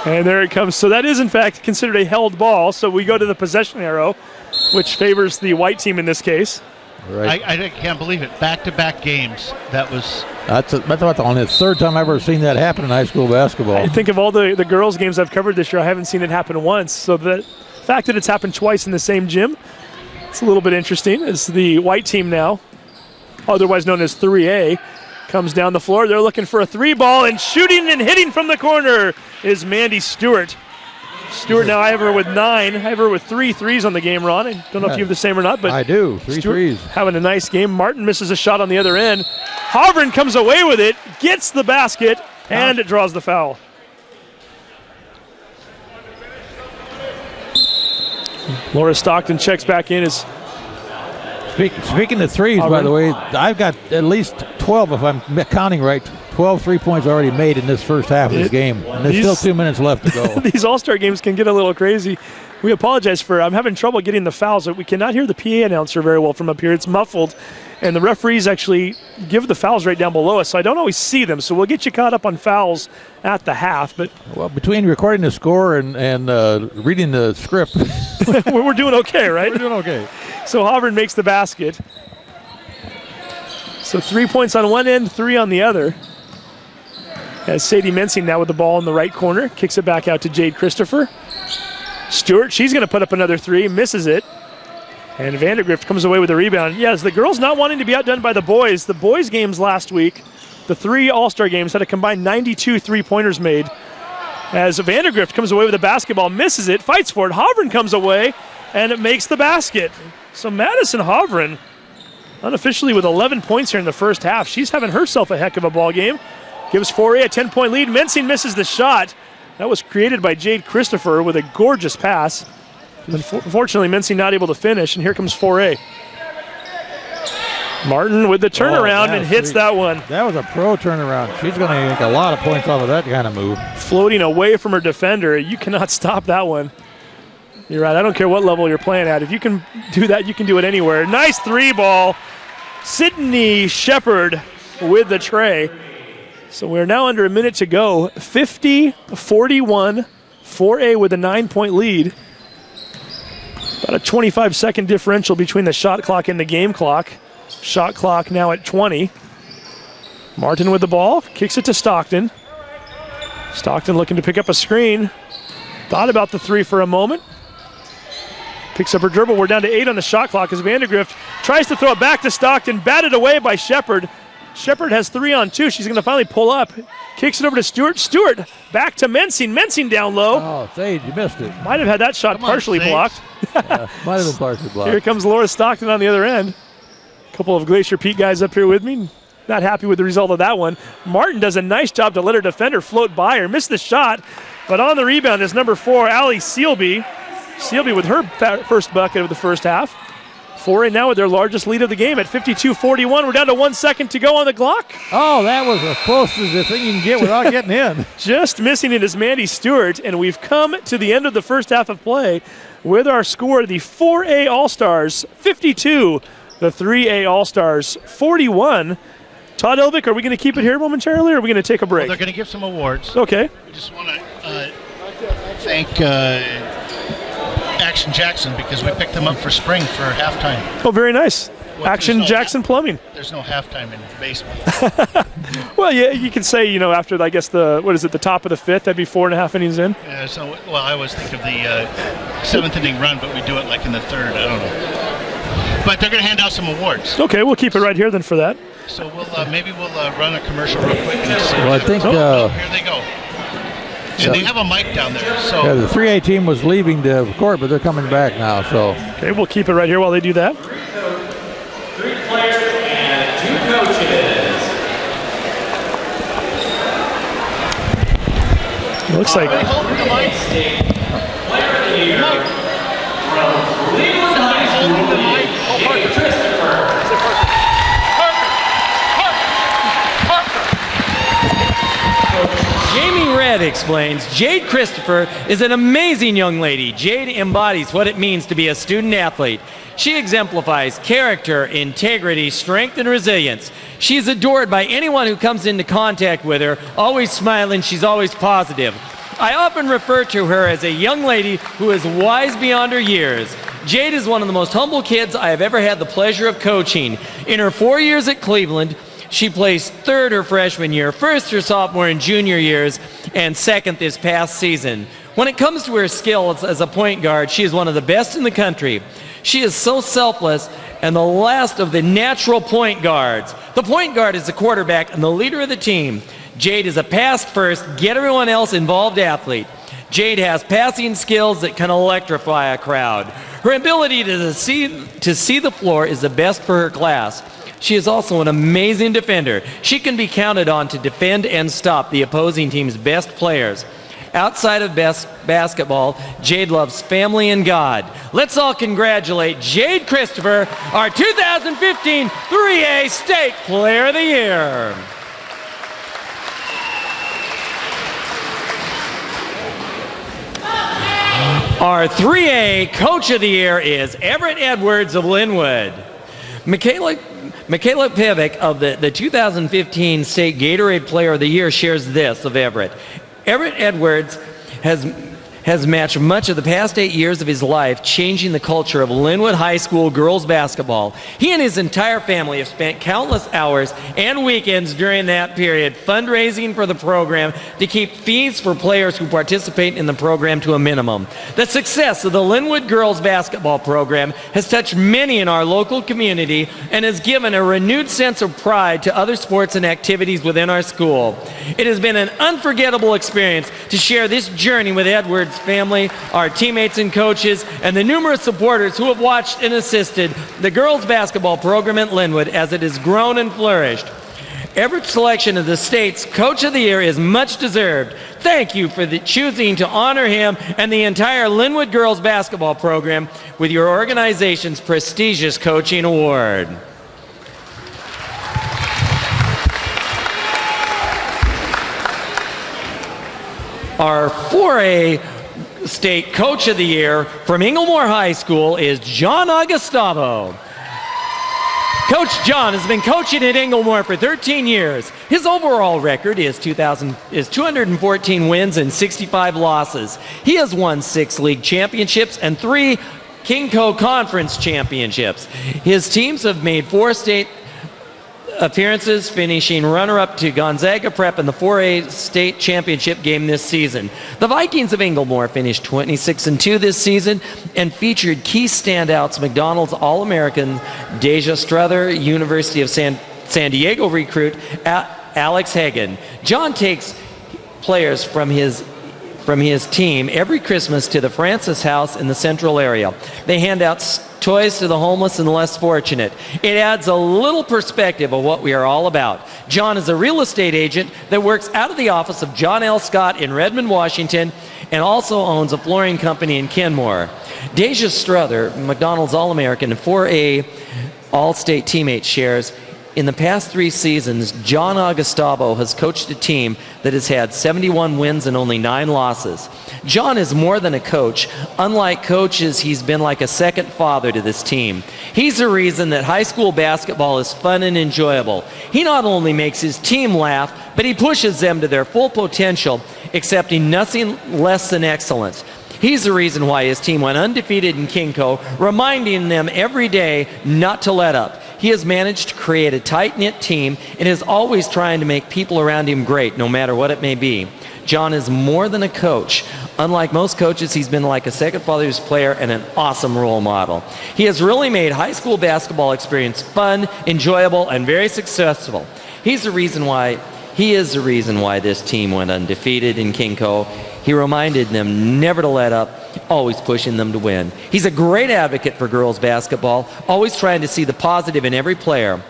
And there it comes. So that is, in fact, considered a held ball. So we go to the possession arrow, which favors the white team in this case. Right. I can't believe it. Back-to-back games. That's about the only third time I've ever seen that happen in high school basketball. I think of all the girls' games I've covered this year, I haven't seen it happen once. So the fact that it's happened twice in the same gym, it's a little bit interesting. As the white team now, otherwise known as 3A, comes down the floor. They're looking for a 3-ball, and shooting and hitting from the corner is Mandy Stewart. Stewart now I have her with 9. I have her with 3 threes on the game, Ron. I don't know if you have the same or not, but I do. 3 Stewart threes. having a nice game. Martin misses a shot on the other end. Hovren comes away with it, gets the basket, and it draws the foul. Laura Stockton checks back in. Speaking of threes, by the way, I've got at least 12, if I'm counting right, 12 3-points already made in this first half of this game. And there's still 2 minutes left to go. These All-Star games can get a little crazy. We apologize I'm having trouble getting the fouls. We cannot hear the PA announcer very well from up here. It's muffled. And the referees actually give the fouls right down below us, so I don't always see them. So we'll get you caught up on fouls at the half. But Well, between recording the score and reading the script, we're doing okay, right? we're doing okay. So Hovren makes the basket. So 3 points on one end, 3 on the other. As Sadie Mensing now with the ball in the right corner, kicks it back out to Jade Christopher. Stewart, she's going to put up another 3, misses it. And Vandergrift comes away with the rebound. Yes, the girls not wanting to be outdone by the boys. The boys' games last week, the 3 All-Star games, had a combined 92 3-pointers made. As Vandergrift comes away with the basketball, misses it, fights for it. Hovren comes away, and it makes the basket. So Madison Hovren, unofficially with 11 points here in the first half. She's having herself a heck of a ball game. Gives 4A a 10-point lead. Mensing misses the shot. That was created by Jade Christopher with a gorgeous pass. Unfortunately, Mensing not able to finish, and here comes 4A. Martin with the turnaround and hits that one. That was a pro turnaround. She's going to make a lot of points off of that kind of move. Floating away from her defender. You cannot stop that one. You're right. I don't care what level you're playing at. If you can do that, you can do it anywhere. Nice 3-ball. Sydney Shepard with the tray. So we're now under a minute to go. 50-41. 4A with a 9-point lead. About a 25-second differential between the shot clock and the game clock. Shot clock now at 20. Martin with the ball. Kicks it to Stockton. Stockton looking to pick up a screen. Thought about the 3 for a moment. Picks up her dribble. We're down to 8 on the shot clock as Vandergrift tries to throw it back to Stockton. Batted away by Shepard. Shepard has 3 on 2. She's going to finally pull up. Kicks it over to Stewart. Stewart back to Mensing. Mensing down low. Oh, Sage, you missed it. Might have had that shot Come on, partially Sage. blocked. Might have been partially blocked. Here comes Laura Stockton on the other end. A couple of Glacier Pete guys up here with me. Not happy with the result of that one. Martin does a nice job to let her defender float by her. Missed the shot, but on the rebound is number 4, Allie Sealby. Sealby with her first bucket of the first half. 4A now with their largest lead of the game at 52-41. We're down to 1 second to go on the clock. Oh, that was as close as the thing you can get without getting in. Just missing it is Mandy Stewart, and we've come to the end of the first half of play with our score, the 4A All-Stars 52, the 3A All-Stars 41. Todd Elvick, are we going to keep it here momentarily, or are we going to take a break? Well, they're going to give some awards. Okay. I just want to thank Action Jackson because we picked them up for spring for halftime. Oh, very nice. Well, Action there's no Jackson Plumbing. There's no halftime in baseball. Well, yeah, you can say, after, I guess, the top of the fifth, that'd be 4.5 innings in. I always think of the 7th inning run, but we do it like in the 3rd. I don't know. But they're going to hand out some awards. Okay, we'll keep it right here then for that. So maybe we'll run a commercial real quick. And see. Well, I think here they go. And they have a mic down there. So the 3A team was leaving the court, but they're coming back now. So okay, we'll keep it right here while they do that. 3 players and 2 coaches. It looks like State Player of the Year from Cleveland High School, Jake Christopher. Jamie Red explains, Jade Christopher is an amazing young lady. Jade embodies what it means to be a student athlete. She exemplifies character, integrity, strength, and resilience. She is adored by anyone who comes into contact with her, always smiling, she's always positive. I often refer to her as a young lady who is wise beyond her years. Jade is one of the most humble kids I have ever had the pleasure of coaching. In her 4 years at Cleveland, she placed 3rd her freshman year, 1st her sophomore and junior years, and 2nd this past season. When it comes to her skills as a point guard, she is one of the best in the country. She is so selfless and the last of the natural point guards. The point guard is the quarterback and the leader of the team. Jade is a pass-first, get everyone else involved athlete. Jade has passing skills that can electrify a crowd. Her ability to see the floor is the best for her class. She is also an amazing defender. She can be counted on to defend and stop the opposing team's best players. Outside of basketball, Jade loves family and God. Let's all congratulate Jade Christopher, our 2015 3A State Player of the Year. Our 3A Coach of the Year is Everett Edwards of Linwood. Michaela Pivick of the 2015 State Gatorade Player of the Year shares this of Everett. Everett Edwards has matched much of the past 8 years of his life changing the culture of Linwood High School girls basketball. He and his entire family have spent countless hours and weekends during that period fundraising for the program to keep fees for players who participate in the program to a minimum. The success of the Linwood girls basketball program has touched many in our local community and has given a renewed sense of pride to other sports and activities within our school. It has been an unforgettable experience to share this journey with Edwards' family, our teammates and coaches, and the numerous supporters who have watched and assisted the girls basketball program at Linwood as it has grown and flourished. Everett's selection of the state's Coach of the Year is much deserved. Thank you for choosing to honor him and the entire Linwood girls basketball program with your organization's prestigious coaching award. Our 4A State Coach of the Year from Inglemore High School is John Augustavo. Coach John has been coaching at Inglemore for 13 years. His overall record is 214 wins and 65 losses. He has won 6 league championships and 3 KingCo Conference championships. His teams have made 4 state appearances, finishing runner-up to Gonzaga Prep in the 4A state championship game this season. The Vikings of Inglemore finished 26-2 this season and featured key standouts McDonald's All-American Deja Struther, University of San Diego recruit Alex Hagan. John takes players from his team every Christmas to the Francis House in the central area. They hand out toys to the homeless and the less fortunate. It adds a little perspective of what we are all about. John is a real estate agent that works out of the office of John L. Scott in Redmond, Washington, and also owns a flooring company in Kenmore. Deja Struther, McDonald's All-American and 4A All-State teammate, shares, in the past 3 seasons, John Augustavo has coached a team that has had 71 wins and only 9 losses. John is more than a coach. Unlike coaches, he's been like a second father to this team. He's the reason that high school basketball is fun and enjoyable. He not only makes his team laugh, but he pushes them to their full potential, accepting nothing less than excellence. He's the reason why his team went undefeated in KingCo, reminding them every day not to let up. He has managed to create a tight-knit team and is always trying to make people around him great, no matter what it may be. John is more than a coach. Unlike most coaches, he's been like a second father's player and an awesome role model. He has really made high school basketball experience fun, enjoyable, and very successful. He is the reason why this team went undefeated in KingCo. He reminded them never to let up, always pushing them to win. He's a great advocate for girls basketball, always trying to see the positive in every player.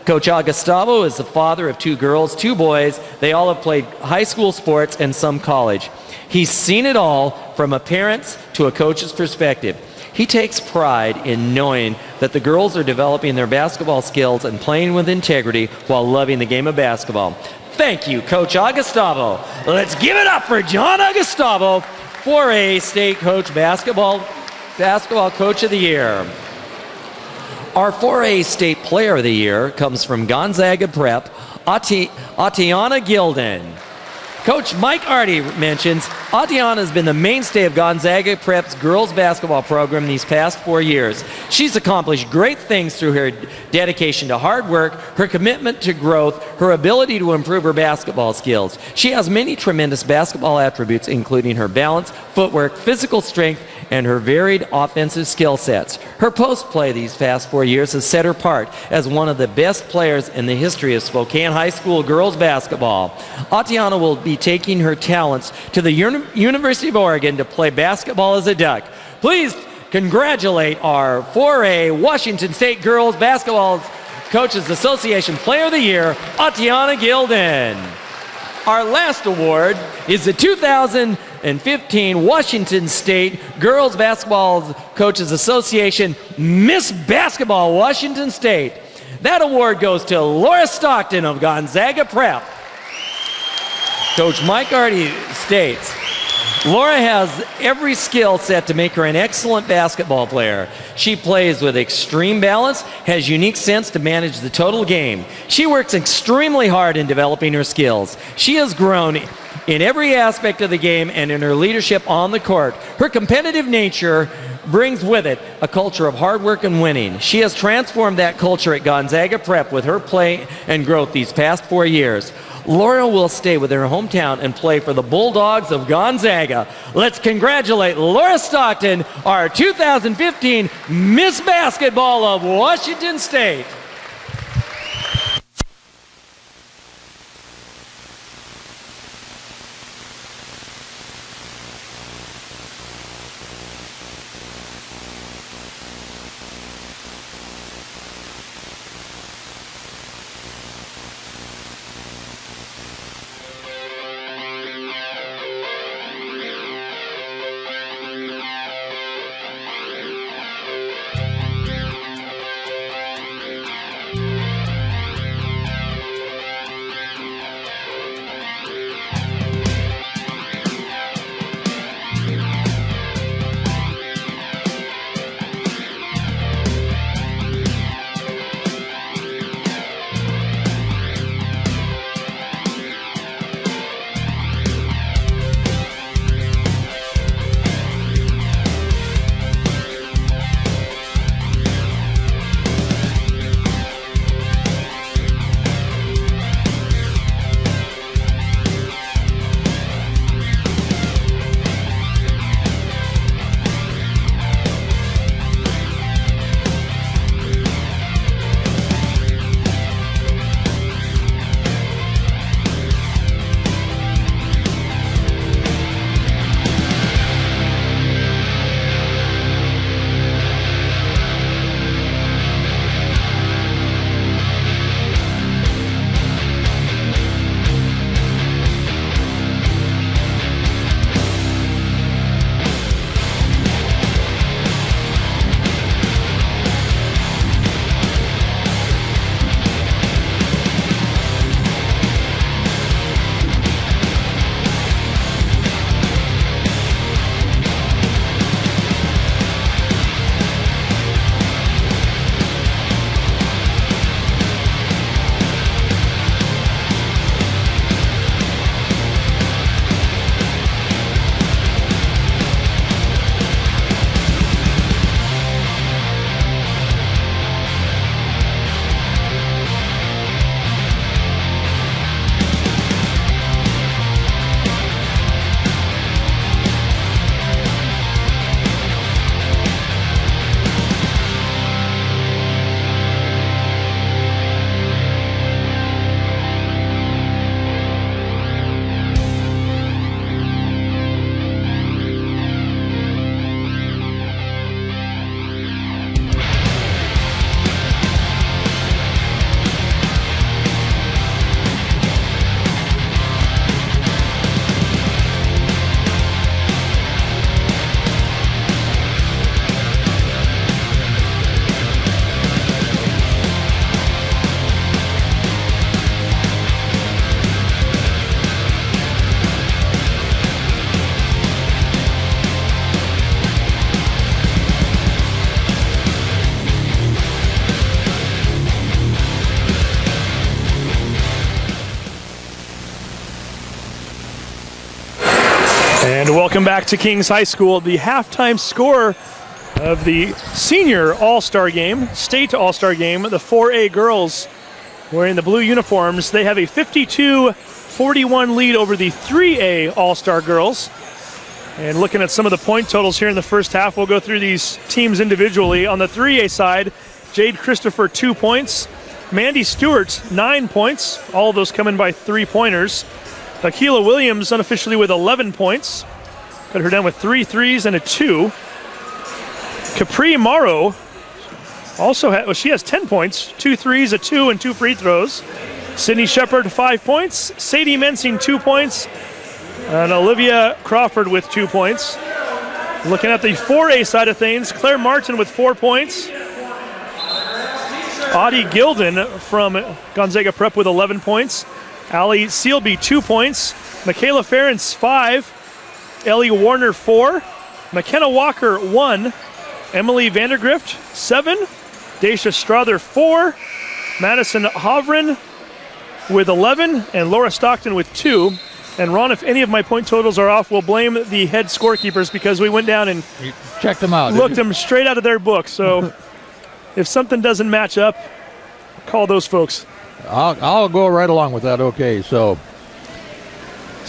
Coach Augustavo is the father of 2 girls, 2 boys. They all have played high school sports and some college. He's seen it all from a parent's to a coach's perspective. He takes pride in knowing that the girls are developing their basketball skills and playing with integrity while loving the game of basketball. Thank you, Coach Augustavo. Let's give it up for John Augustavo, 4A State Coach Basketball Coach of the Year. Our 4A State Player of the Year comes from Gonzaga Prep, Atiana Gilden. Coach Mike Artie mentions, Atiana has been the mainstay of Gonzaga Prep's girls basketball program these past 4 years. She's accomplished great things through her dedication to hard work, her commitment to growth, her ability to improve her basketball skills. She has many tremendous basketball attributes, including her balance, footwork, physical strength, and her varied offensive skill sets. Her post play these past 4 years has set her apart as one of the best players in the history of Spokane High School girls basketball. Atiana will be taking her talents to the University of Oregon to play basketball as a Duck. Please congratulate our 4A Washington State Girls Basketball Coaches Association Player of the Year, Atiana Gilden. Our last award is the 2015 Washington State Girls Basketball Coaches Association Miss Basketball Washington State. That award goes to Laura Stockton of Gonzaga Prep. Coach Mike Artie states, Laura has every skill set to make her an excellent basketball player. She plays with extreme balance, has unique sense to manage the total game. She works extremely hard in developing her skills. She has grown in every aspect of the game and in her leadership on the court. Her competitive nature brings with it a culture of hard work and winning. She has transformed that culture at Gonzaga Prep with her play and growth these past 4 years. Laura will stay with her hometown and play for the Bulldogs of Gonzaga. Let's congratulate Laura Stockton, our 2015 Miss Basketball of Washington State. And welcome back to Kings High School. The halftime score of the senior all-star game, state all-star game, the 4A girls wearing the blue uniforms. They have a 52-41 lead over the 3A all-star girls. And looking at some of the point totals here in the first half, we'll go through these teams individually. On the 3A side, Jade Christopher, 2 points. Mandy Stewart, 9 points. All of those coming by 3-pointers. Akila Williams unofficially with 11 points. Got her down with 3 threes and a 2. Capri Morrow also she has 10 points, 2 threes, a 2, and 2 free throws. Sydney Shepard, 5 points. Sadie Mensing, 2 points. And Olivia Crawford with 2 points. Looking at the 4A side of things, Claire Martin with 4 points. Audie Gilden from Gonzaga Prep with 11 points. Allie Sealby, 2 points. Michaela Ferentz, 5. Ellie Warner, 4. McKenna Walker, 1. Emily Vandergrift, 7. Daisha Strother, 4. Madison Hovren with 11. And Laura Stockton with 2. And Ron, if any of my point totals are off, we'll blame the head scorekeepers because we went down and checked them out. Looked them straight out of their book. So if something doesn't match up, call those folks. I'll go right along with that. Okay, so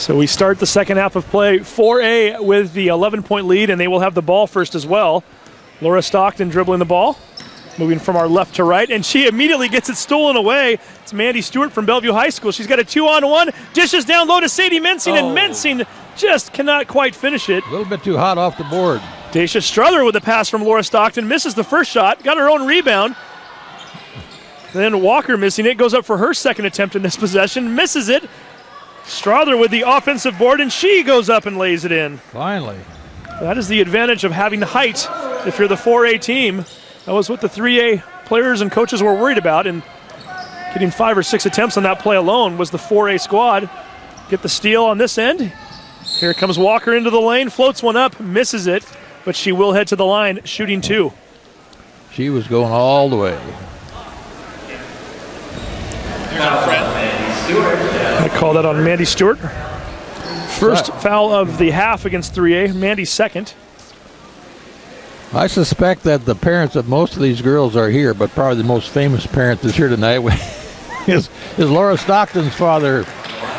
we start the second half of play. 4A with the 11-point lead, and they will have the ball first as well. Laura Stockton dribbling the ball, moving from our left to right, and she immediately gets it stolen away. It's Mandy Stewart from Bellevue High School. She's got a 2-on-1, dishes down low to Sadie Mensing, and Mensing just cannot quite finish it. A little bit too hot off the board. Daisha Strother with a pass from Laura Stockton, misses the first shot, got her own rebound. Then Walker missing it, goes up for her second attempt in this possession, misses it. Strother with the offensive board, and she goes up and lays it in. Finally. That is the advantage of having the height if you're the 4A team. That was what the 3A players and coaches were worried about, and getting 5 or 6 attempts on that play alone was the 4A squad. Get the steal on this end. Here comes Walker into the lane, floats one up, misses it, but she will head to the line, shooting 2. She was going all the way. I call that on Mandy Stewart. First foul of the half against 3A, Mandy's second. I suspect that the parents of most of these girls are here, but probably the most famous parent that's here tonight is Laura Stockton's father.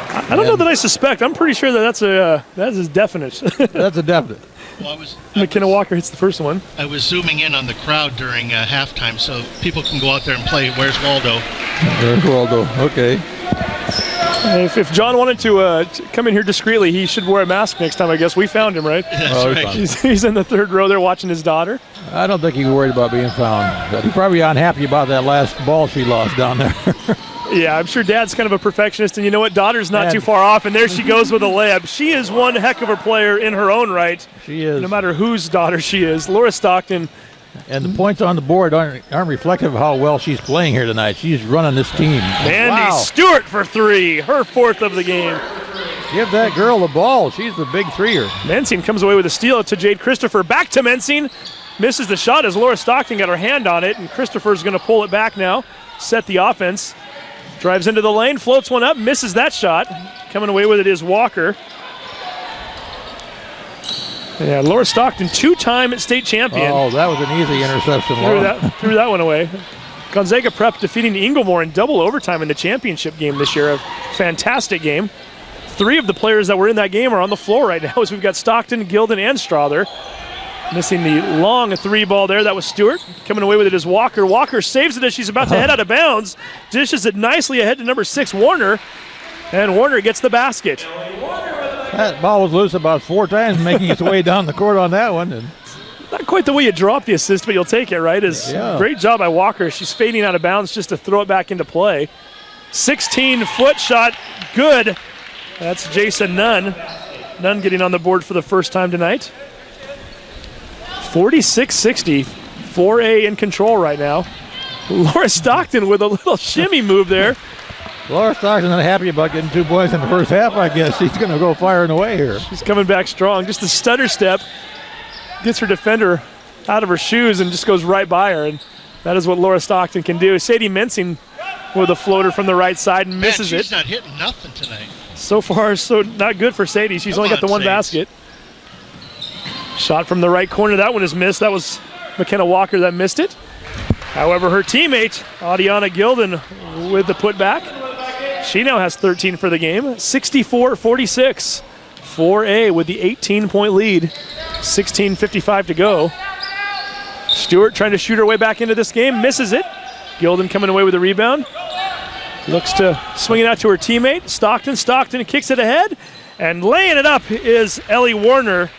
I don't know that I suspect. I'm pretty sure that that is definite. That's a definite. Well, McKenna Walker hits the first one. I was zooming in on the crowd during halftime so people can go out there and play Where's Waldo? Where's Waldo? Okay. If John wanted to come in here discreetly, he should wear a mask next time, I guess. We found him, right? That's right. He's in the third row there watching his daughter. I don't think he's worried about being found. But he's probably unhappy about that last ball she lost down there. Yeah, I'm sure Dad's kind of a perfectionist, and you know what? Daughter's not too far off, and there she goes with a layup. She is one heck of a player in her own right. She is. No matter whose daughter she is. Laura Stockton. And the points on the board aren't reflective of how well she's playing here tonight. She's running this team. Mandy Stewart for 3, her 4th of the game. Give that girl the ball. She's the big threer. Mensing comes away with a steal to Jade Christopher. Back to Mensing. Misses the shot as Laura Stockton got her hand on it, and Christopher's going to pull it back now. Set the offense. Drives into the lane, floats one up, misses that shot. Coming away with it is Walker. Yeah, Laura Stockton, 2-time state champion. Oh, that was an easy interception. Threw that one away. Gonzaga Prep defeating Inglemoor in double overtime in the championship game this year. A fantastic game. 3 of the players that were in that game are on the floor right now as we've got Stockton, Gilden, and Strother. Missing the long 3 ball there. That was Stewart. Coming away with it is Walker. Walker saves it as she's about to head out of bounds. Dishes it nicely ahead to number 6, Warner. And Warner gets the basket. That ball was loose about 4 times, making its way down the court on that one. And not quite the way you drop the assist, but you'll take it, right? Great job by Walker. She's fading out of bounds just to throw it back into play. 16-foot shot, good. That's Jason Nunn. Nunn getting on the board for the first time tonight. 46-60, 4A in control right now. Laura Stockton with a little shimmy move there. Laura Stockton's not happy about getting 2 points in the first half, I guess. She's going to go firing away here. She's coming back strong. Just a stutter step. Gets her defender out of her shoes and just goes right by her. And that is what Laura Stockton can do. Sadie Mensing with a floater from the right side and misses it. She's not hitting nothing tonight. So far, so not good for Sadie. She's only got the one basket. Shot from the right corner. That one is missed. That was McKenna Walker that missed it. However, her teammate, Adiana Gilden, with the putback. She now has 13 for the game. 64-46. 4A with the 18-point lead. 16:55 to go. Stewart trying to shoot her way back into this game. Misses it. Gilden coming away with the rebound. Looks to swing it out to her teammate. Stockton kicks it ahead. And laying it up is Ellie Warner.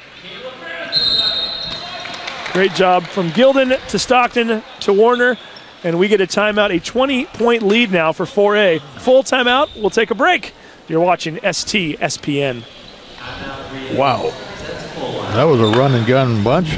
Great job from Gilden to Stockton to Warner. And we get a timeout, a 20-point lead now for 4A. Full timeout, we'll take a break. You're watching STSPN. Wow. That was a run and gun bunch.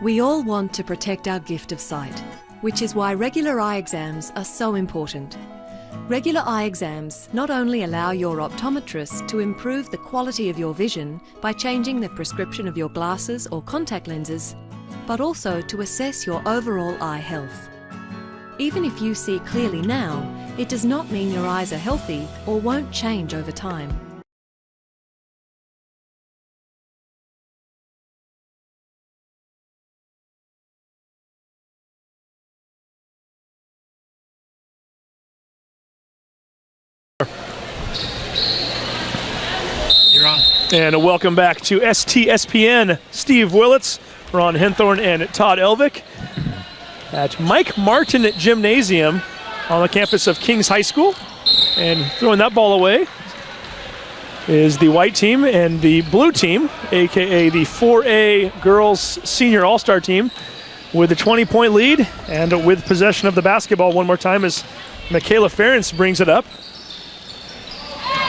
We all want to protect our gift of sight, which is why regular eye exams are so important. Regular eye exams not only allow your optometrist to improve the quality of your vision by changing the prescription of your glasses or contact lenses, but also to assess your overall eye health. Even if you see clearly now, it does not mean your eyes are healthy or won't change over time. You're on. And a welcome back to STSPN. Steve Willits, Ron Henthorn, and Todd Elvick at Mike Martin Gymnasium on the campus of Kings High School. And throwing that ball away is the white team, and the blue team, aka the 4A girls senior all-star team, with a 20-point lead and with possession of the basketball one more time as Michaela Ferentz brings it up.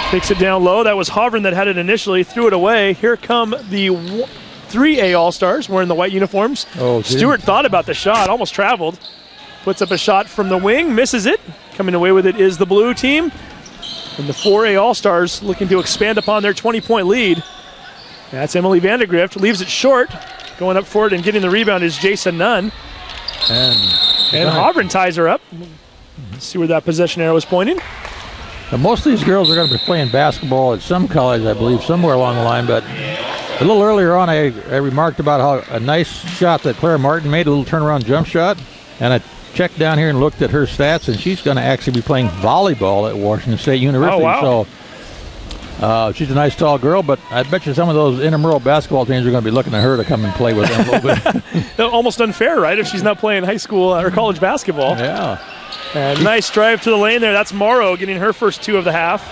Takes it down low. That was Hovren that had it initially, threw it away. Here come the 3A All-Stars wearing the white uniforms. Oh, Stewart thought about the shot, almost traveled. Puts up a shot from the wing, misses it. Coming away with it is the blue team. And the 4A All-Stars looking to expand upon their 20-point lead. That's Emily Vandegrift, leaves it short. Going up for it and getting the rebound is Jason Nunn. And Hovren ties her up. See where that possession arrow is pointing. Now, most of these girls are going to be playing basketball at some college, I believe, somewhere along the line. But a little earlier on, I remarked about how a nice shot that Claire Martin made, a little turnaround jump shot. And I checked down here and looked at her stats, and she's going to actually be playing volleyball at Washington State University. Oh, wow. So she's a nice tall girl, but I bet you some of those intramural basketball teams are going to be looking at her to come and play with them a little bit. Almost unfair, right, if she's not playing high school or college basketball. Yeah. And nice drive to the lane there. That's Morrow getting her first 2 of the half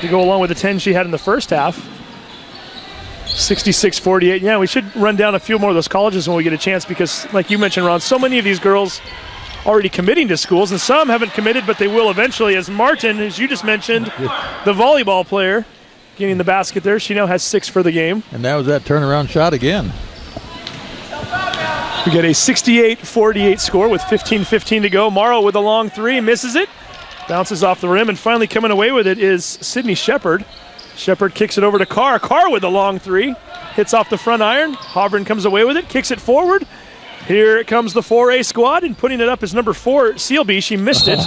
to go along with the 10 she had in the first half. 66-48. Yeah, we should run down a few more of those colleges when we get a chance because, like you mentioned, Ron, so many of these girls already committing to schools, and some haven't committed, but they will eventually, as Martin, as you just mentioned, the volleyball player, getting the basket there. She now has 6 for the game. And that was that turnaround shot again. We get a 68-48 score with 15:15 to go. Morrow with a long 3, misses it. Bounces off the rim, and finally coming away with it is Sydney Shepard. Shepard kicks it over to Carr. Carr with a long 3. Hits off the front iron. Hovren comes away with it, kicks it forward. Here comes the 4A squad, and putting it up is number 4, Sealby. She missed it.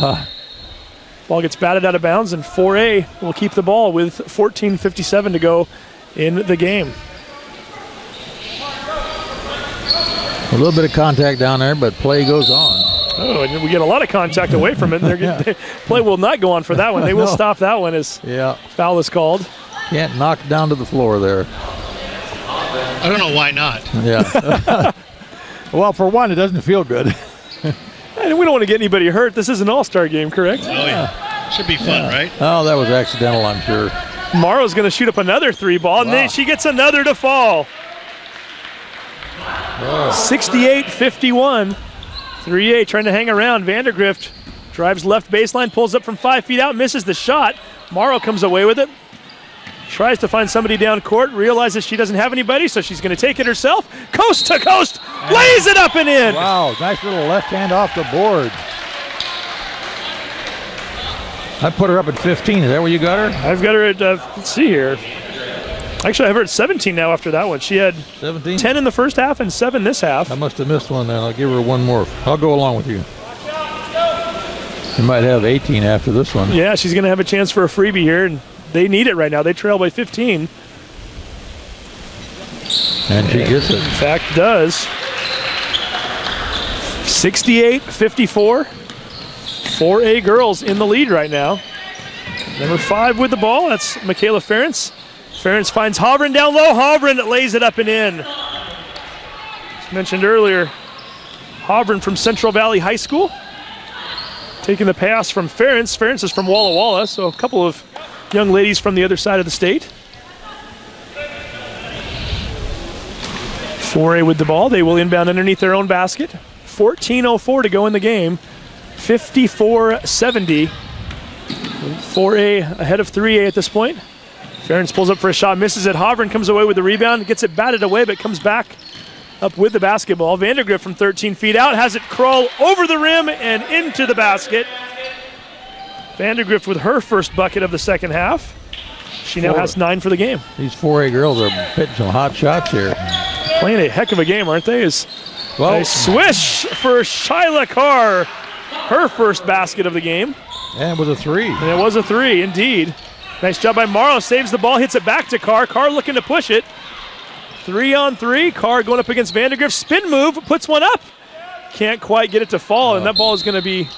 Ball gets batted out of bounds, and 4A will keep the ball with 14:57 to go in the game. A little bit of contact down there, but play goes on. Oh, and we get a lot of contact away from it. Play will not go on for that one. They will stop that one as foul is called. Can't knock down to the floor there. I don't know why not. Yeah. Well, for one, it doesn't feel good. And we don't want to get anybody hurt. This is an all-star game, correct? Oh, yeah. Should be fun, right? Oh, that was accidental, I'm sure. Morrow's going to shoot up another 3 ball, and then she gets another to fall. 68-51. 3A trying to hang around. Vandegrift drives left baseline, pulls up from 5 feet out, misses the shot. Morrow comes away with it. Tries to find somebody down court, realizes she doesn't have anybody, so she's going to take it herself. Coast to coast, lays it up and in. Wow, nice little left hand off the board. I put her up at 15. Is that where you got her? I've got her at, let's see here. Actually, I've heard 17 now after that one. She had 17? 10 in the first half and 7 this half. I must have missed one then. I'll give her one more. I'll go along with you. You might have 18 after this one. Yeah, she's going to have a chance for a freebie here, and they need it right now. They trail by 15. And she gets it. In fact, does. 68-54. 4A girls in the lead right now. Number 5 with the ball. That's Michaela Ferentz. Ferentz finds Hovren down low. Hovren lays it up and in. As mentioned earlier, Hovren from Central Valley High School. Taking the pass from Ferentz. Ferentz is from Walla Walla, so a couple of young ladies from the other side of the state. 4A with the ball. They will inbound underneath their own basket. 14:04 to go in the game. 54-70. 4A ahead of 3A at this point. Ferentz pulls up for a shot, misses it. Hovren comes away with the rebound, gets it batted away, but comes back up with the basketball. Vandergrift from 13 feet out has it crawl over the rim and into the basket. Vandergrift with her first bucket of the second half. She now has 9 for the game. These 4A girls are hitting some hot shots here. Playing a heck of a game, aren't they? A swish for Shyla Carr. Her first basket of the game. And it was a 3. And it was a 3, indeed. Nice job by Morrow. Saves the ball, hits it back to Carr. Carr looking to push it. 3-on-3. Carr going up against Vandergrift. Spin move, puts one up. Can't quite get it to fall, and that ball is going to be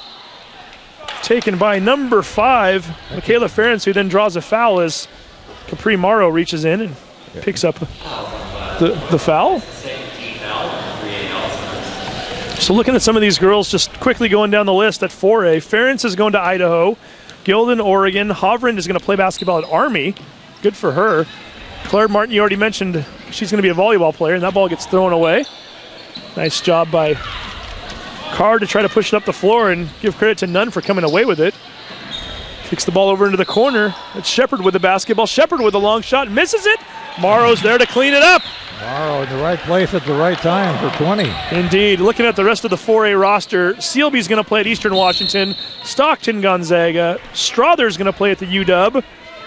taken by number 5, Michaela Ferentz, who then draws a foul as Capri Morrow reaches in and picks up the foul. So looking at some of these girls, just quickly going down the list at 4A. Ferentz is going to Idaho. Gildan, Oregon. Hovren is going to play basketball at Army. Good for her. Claire Martin, you already mentioned, she's going to be a volleyball player, and that ball gets thrown away. Nice job by Carr to try to push it up the floor, and give credit to Nunn for coming away with it. Kicks the ball over into the corner. It's Shepard with the basketball. Shepard with a long shot, misses it. Morrow's there to clean it up. Morrow in the right place at the right time for 20. Indeed. Looking at the rest of the 4A roster, Sealby's going to play at Eastern Washington, Stockton Gonzaga, Strother's going to play at the UW.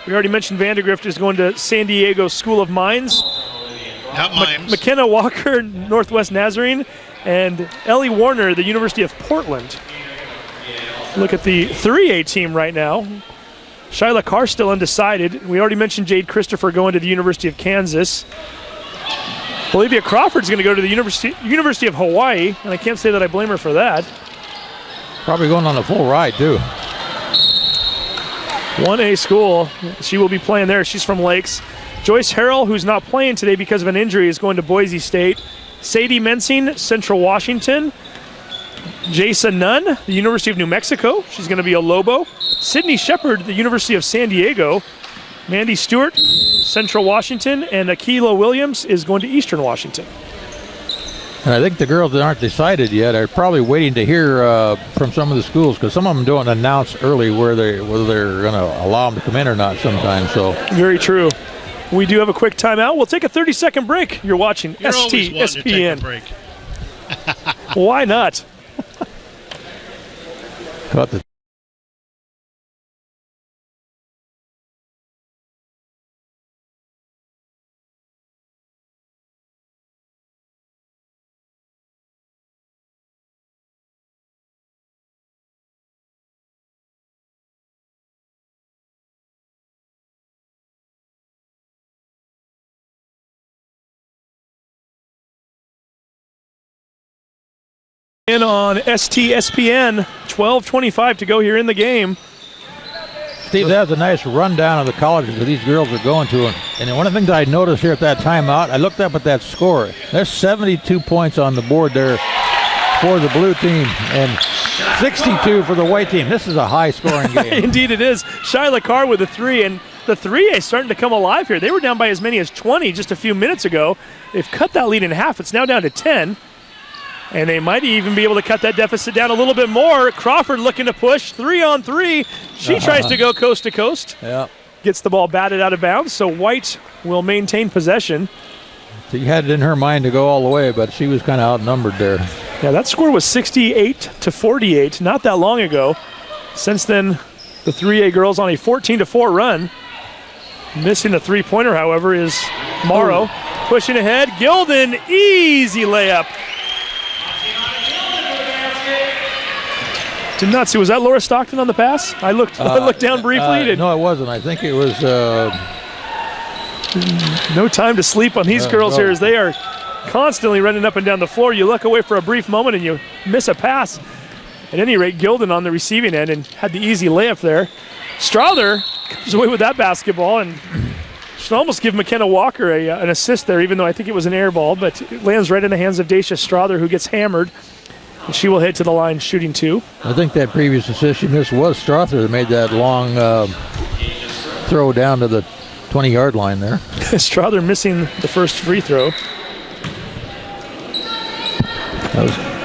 We already mentioned Vandergrift is going to San Diego School of Mines. Not Mimes. McKenna Walker, Northwest Nazarene, and Ellie Warner, the University of Portland. Look at the 3A team right now. Shyla Carr still undecided. We already mentioned Jade Christopher going to the University of Kansas. Olivia Crawford's going to go to the University of Hawaii, and I can't say that I blame her for that. Probably going on a full ride, too. 1A school. She will be playing there. She's from Lakes. Joyce Harrell, who's not playing today because of an injury, is going to Boise State. Sadie Mensing, Central Washington. Jason Nunn, the University of New Mexico. She's going to be a Lobo. Sydney Shepard, the University of San Diego. Mandy Stewart, Central Washington. And Akila Williams is going to Eastern Washington. And I think the girls that aren't decided yet are probably waiting to hear from some of the schools, because some of them don't announce early whether they're going to allow them to come in or not sometimes. So very true. We do have a quick timeout. We'll take a 30-second break. You're watching You're always wanting to take STSPN. a break. Why not? cut the In on STSPN, 12:25 to go here in the game. Steve, that was a nice rundown of the colleges that these girls are going to. And one of the things I noticed here at that timeout, I looked up at that score. There's 72 points on the board there for the blue team and 62 for the white team. This is a high-scoring game. Indeed it is. Shyla Carr with a 3, and the 3A is starting to come alive here. They were down by as many as 20 just a few minutes ago. They've cut that lead in half. It's now down to 10. And they might even be able to cut that deficit down a little bit more. Crawford looking to push, 3-on-3. She tries to go coast to coast. Yeah. Gets the ball batted out of bounds, so White will maintain possession. She had it in her mind to go all the way, but she was kind of outnumbered there. Yeah, that score was 68-48 not that long ago. Since then, the 3A girls on a 14-4 run. Missing the three-pointer, however, is Morrow. Pushing ahead. Gilden, easy layup. Did not see. Was that Laura Stockton on the pass? I looked down briefly. No, it wasn't. I think it was. No time to sleep on these girls here as they are constantly running up and down the floor. You look away for a brief moment and you miss a pass. At any rate, Gilden on the receiving end and had the easy layup there. Strother comes away with that basketball and should almost give McKenna Walker an assist there, even though I think it was an air ball, but it lands right in the hands of Dacia Strother, who gets hammered. And she will head to the line shooting 2. I think that previous assist she missed was Strother that made that long throw down to the 20-yard line there. Strother missing the first free throw.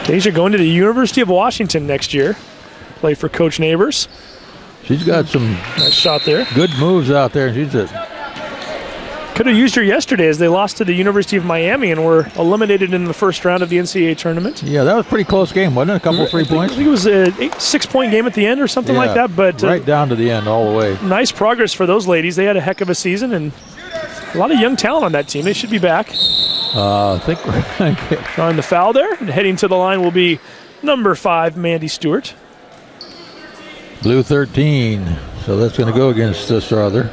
Dacia going to the University of Washington next year. Play for Coach Neighbors. She's got some nice shot there. Good moves out there. Could have used her yesterday as they lost to the University of Miami and were eliminated in the first round of the NCAA tournament. Yeah, that was a pretty close game, wasn't it? A couple of free points? I think it was a 6-point game at the end or something like that. But right down to the end, all the way. Nice progress for those ladies. They had a heck of a season and a lot of young talent on that team. They should be back. I think we're going to get... Drawing the foul there. And heading to the line will be number 5, Mandy Stewart. Blue 13. So that's going to go against Strother.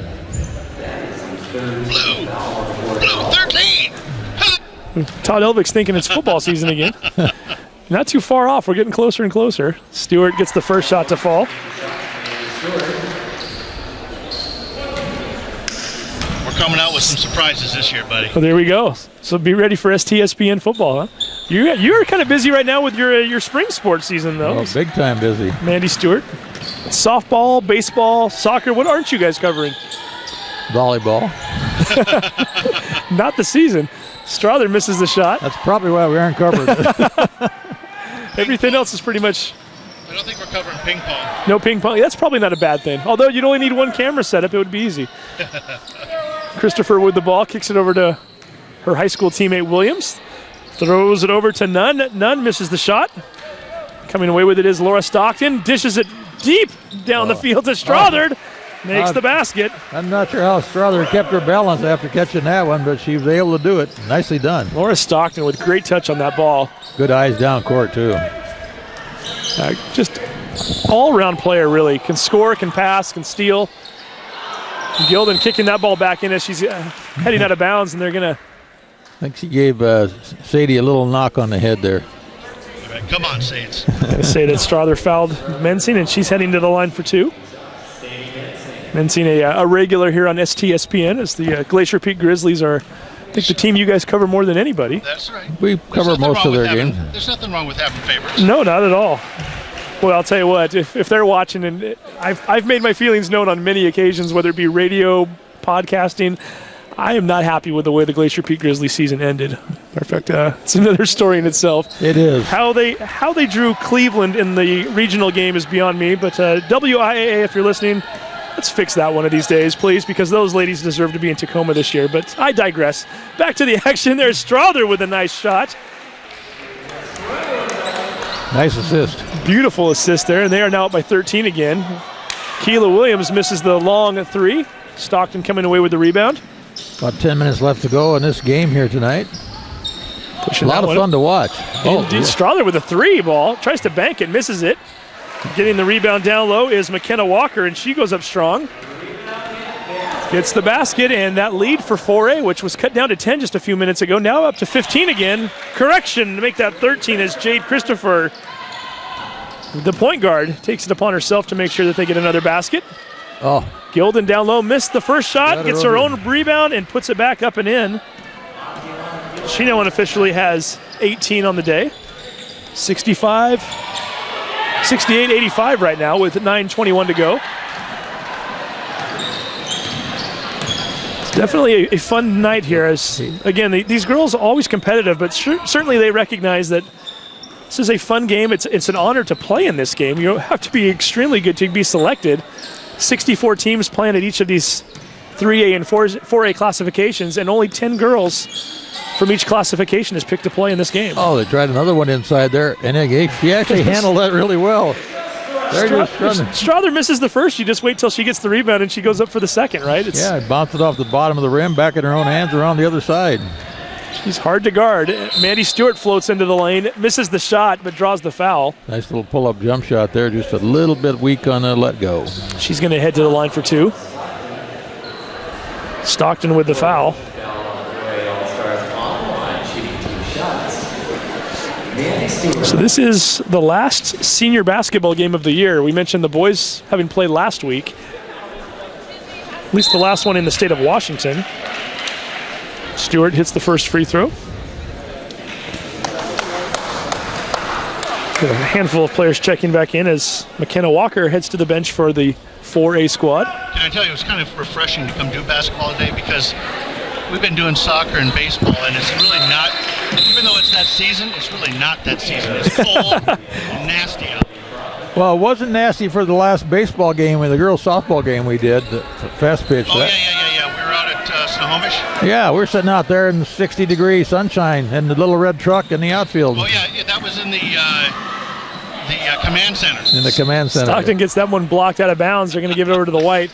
Blue 13. Todd Elvick's thinking it's football season again. Not too far off. We're getting closer and closer. Stewart gets the first shot to fall. We're coming out with some surprises this year, buddy. Well, there we go. So be ready for STSPN football, huh? You're kind of busy right now with your spring sports season, though. Oh, big time busy. Mandy Stewart. Softball, baseball, soccer. What aren't you guys covering? Volleyball. Not the season. Strother misses the shot. That's probably why we aren't covering it. Everything else is pretty much... I don't think we're covering ping pong. No ping pong. That's probably not a bad thing. Although you'd only need one camera setup, it would be easy. Christopher with the ball, kicks it over to her high school teammate Williams. Throws it over to Nunn. Nunn misses the shot. Coming away with it is Laura Stockton. Dishes it deep down the field to Strother. Makes the basket. I'm not sure how Strother kept her balance after catching that one, but she was able to do it. Nicely done. Laura Stockton with great touch on that ball. Good eyes down court, too. Just all-around player, really. Can score, can pass, can steal. Gilden kicking that ball back in as she's heading out of bounds, and they're going to... I think she gave Sadie a little knock on the head there. All right, come on, Sades. I say that Strother fouled Mensing, and she's heading to the line for 2. Mensing a regular here on STSPN as the Glacier Peak Grizzlies are, I think, the team you guys cover more than anybody. That's right. We cover most of their games. There's nothing wrong with having favorites. No, not at all. Well, I'll tell you what, if they're watching, and I've made my feelings known on many occasions, whether it be radio, podcasting, I am not happy with the way the Glacier Peak Grizzlies season ended. Matter of fact, it's another story in itself. It is. How they drew Cleveland in the regional game is beyond me, but WIAA, if you're listening, let's fix that one of these days, please, because those ladies deserve to be in Tacoma this year. But I digress. Back to the action. There's Strother with a nice shot. Nice assist. Beautiful assist there, and they are now up by 13 again. Keela Williams misses the long 3. Stockton coming away with the rebound. About 10 minutes left to go in this game here tonight. Pushing a lot of fun to watch. Indeed, Strother with a 3 ball. Tries to bank it, misses it. Getting the rebound down low is McKenna Walker, and she goes up strong. Gets the basket, and that lead for 4A, which was cut down to 10 just a few minutes ago, now up to 15 again. Correction to make that 13 as Jade Christopher, the point guard, takes it upon herself to make sure that they get another basket. Oh. Gilden down low, missed the first shot, gets her own rebound, and puts it back up and in. She now unofficially has 18 on the day. 68-85 right now with 9:21 to go. It's definitely a fun night here as, again, these girls are always competitive, but certainly they recognize that this is a fun game. It's an honor to play in this game. You have to be extremely good to be selected. 64 teams playing at each of these 3A and 4A classifications, and only 10 girls from each classification is picked to play in this game. Oh, they tried another one inside there, and she actually handled that really well. Strother misses the first. You just wait till she gets the rebound and she goes up for the second, right? Bounce it off the bottom of the rim, back in her own hands around the other side. She's hard to guard. Mandy Stewart floats into the lane, misses the shot, but draws the foul. Nice little pull-up jump shot there, just a little bit weak on the let go. She's going to head to the line for 2. Stockton with the foul. So this is the last senior basketball game of the year. We mentioned the boys having played last week. At least the last one in the state of Washington. Stewart hits the first free throw. Got a handful of players checking back in as McKenna Walker heads to the bench for the 4A squad. Can I tell you, it was kind of refreshing to come do basketball today because we've been doing soccer and baseball, and it's really not, even though it's that season, it's really not that season. It's cold and nasty out. Well, it wasn't nasty for the last baseball game, the girls' softball game we did, the fast pitch. Oh, yeah. We were out at Snohomish. Yeah, we're sitting out there in 60-degree sunshine in the little red truck in the outfield. Oh, yeah, that was in the command center. In the command center. Stockton gets that one blocked out of bounds. They're going to give it over to the white.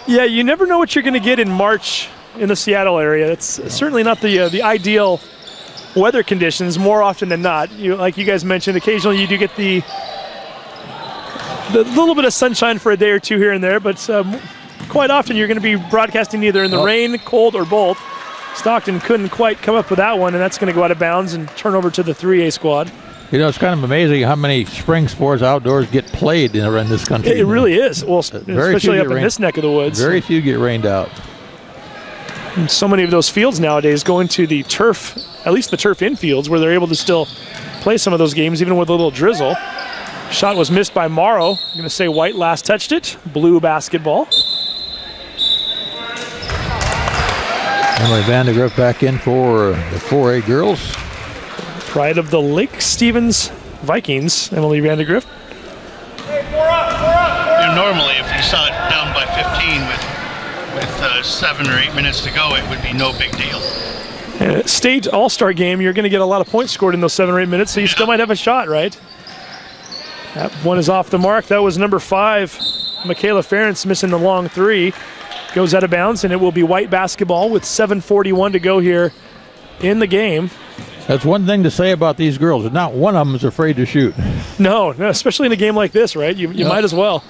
Yeah, you never know what you're going to get in March in the Seattle area. It's certainly not the ideal weather conditions more often than not. Like you guys mentioned, occasionally you do get the little bit of sunshine for a day or two here and there, but quite often you're going to be broadcasting either in the rain, cold, or both. Stockton couldn't quite come up with that one, and that's going to go out of bounds and turn over to the 3A squad. You know, it's kind of amazing how many spring sports outdoors get played in this country. It really is. Well, especially up in this neck of the woods. Very few get rained out. And so many of those fields nowadays go into the turf, at least the turf infields, where they're able to still play some of those games, even with a little drizzle. Shot was missed by Morrow. I'm going to say white last touched it. Blue basketball. Emily Vandegrift back in for the 4A girls. Pride of the Lake Stevens Vikings, Emily Vandegrift. Normally, if you saw it down by 15 with 7 or 8 minutes to go, it would be no big deal. State All-Star game, you're going to get a lot of points scored in those 7 or 8 minutes, so you still might have a shot, right? That one is off the mark. That was number 5, Michaela Ferentz, missing the long 3. Goes out of bounds, and it will be white basketball with 7:41 to go here in the game. That's one thing to say about these girls. Not one of them is afraid to shoot. No, especially in a game like this, right? You might as well.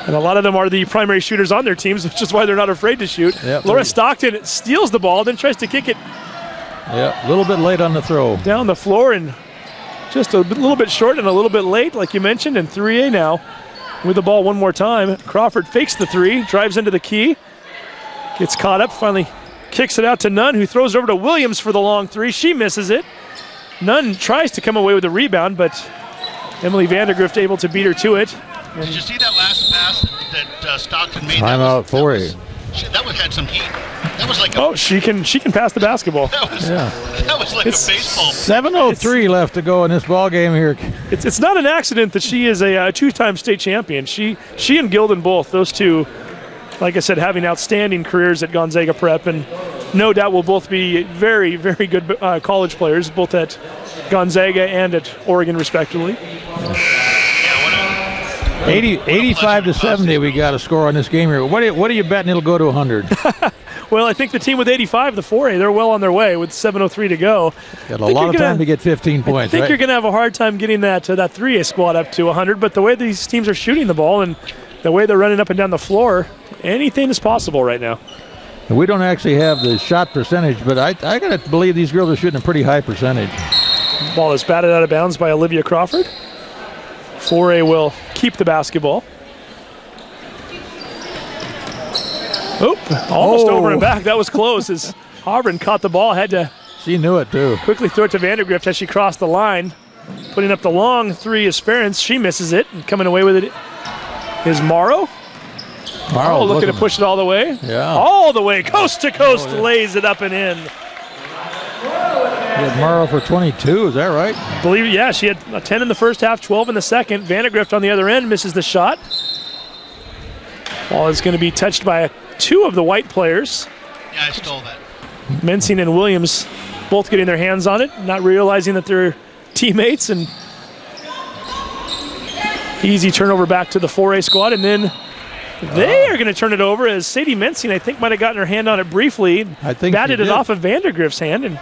And a lot of them are the primary shooters on their teams, which is why they're not afraid to shoot. Yep. Laura Stockton steals the ball, then tries to kick it. Yeah, a little bit late on the throw. Down the floor and just a little bit short and a little bit late, like you mentioned, in 3A now. With the ball one more time. Crawford fakes the 3, drives into the key, gets caught up, finally kicks it out to Nunn, who throws it over to Williams for the long 3. She misses it. Nunn tries to come away with the rebound, but Emily Vandegrift able to beat her to it. Did you see that last pass that Stockton made? Timeout for you. That one had some heat. That was like she can pass the basketball. That was like a baseball. 7:03 left to go in this ball game here. It's not an accident that she is a 2-time state champion. She and Gildan both, those two, like I said, having outstanding careers at Gonzaga Prep, and no doubt will both be very, very good college players, both at Gonzaga and at Oregon, respectively. 85 to 70, we got a score on this game here. What are you betting it'll go to 100? Well, I think the team with 85, the 4A, they're well on their way with 7:03 to go. Got a lot of time to get 15 points. I think you're going to have a hard time getting that 3A squad up to 100, but the way these teams are shooting the ball and the way they're running up and down the floor, anything is possible right now. We don't actually have the shot percentage, but I got to believe these girls are shooting a pretty high percentage. Ball is batted out of bounds by Olivia Crawford. 4A will keep the basketball. Almost over and back. That was close as Hovren caught the ball, had to She knew it too. Quickly throw it to Vandegrift as she crossed the line. Putting up the long 3 is Ferentz. She misses it, and coming away with it is Morrow. Morrow looking to push it all the way. Yeah. All the way, coast to coast, lays it up and in. You had Morrow for 22, is that right? I believe, yeah, she had a 10 in the first half, 12 in the second. Vandegrift on the other end misses the shot. Ball is going to be touched by 2 of the white players. Yeah, I stole that. Mensing and Williams both getting their hands on it, not realizing that they're teammates, and Easy turnover back to the 4A squad, and then they are going to turn it over as Sadie Mensing, I think, might have gotten her hand on it briefly. I think batted it off of Vandergrift's hand and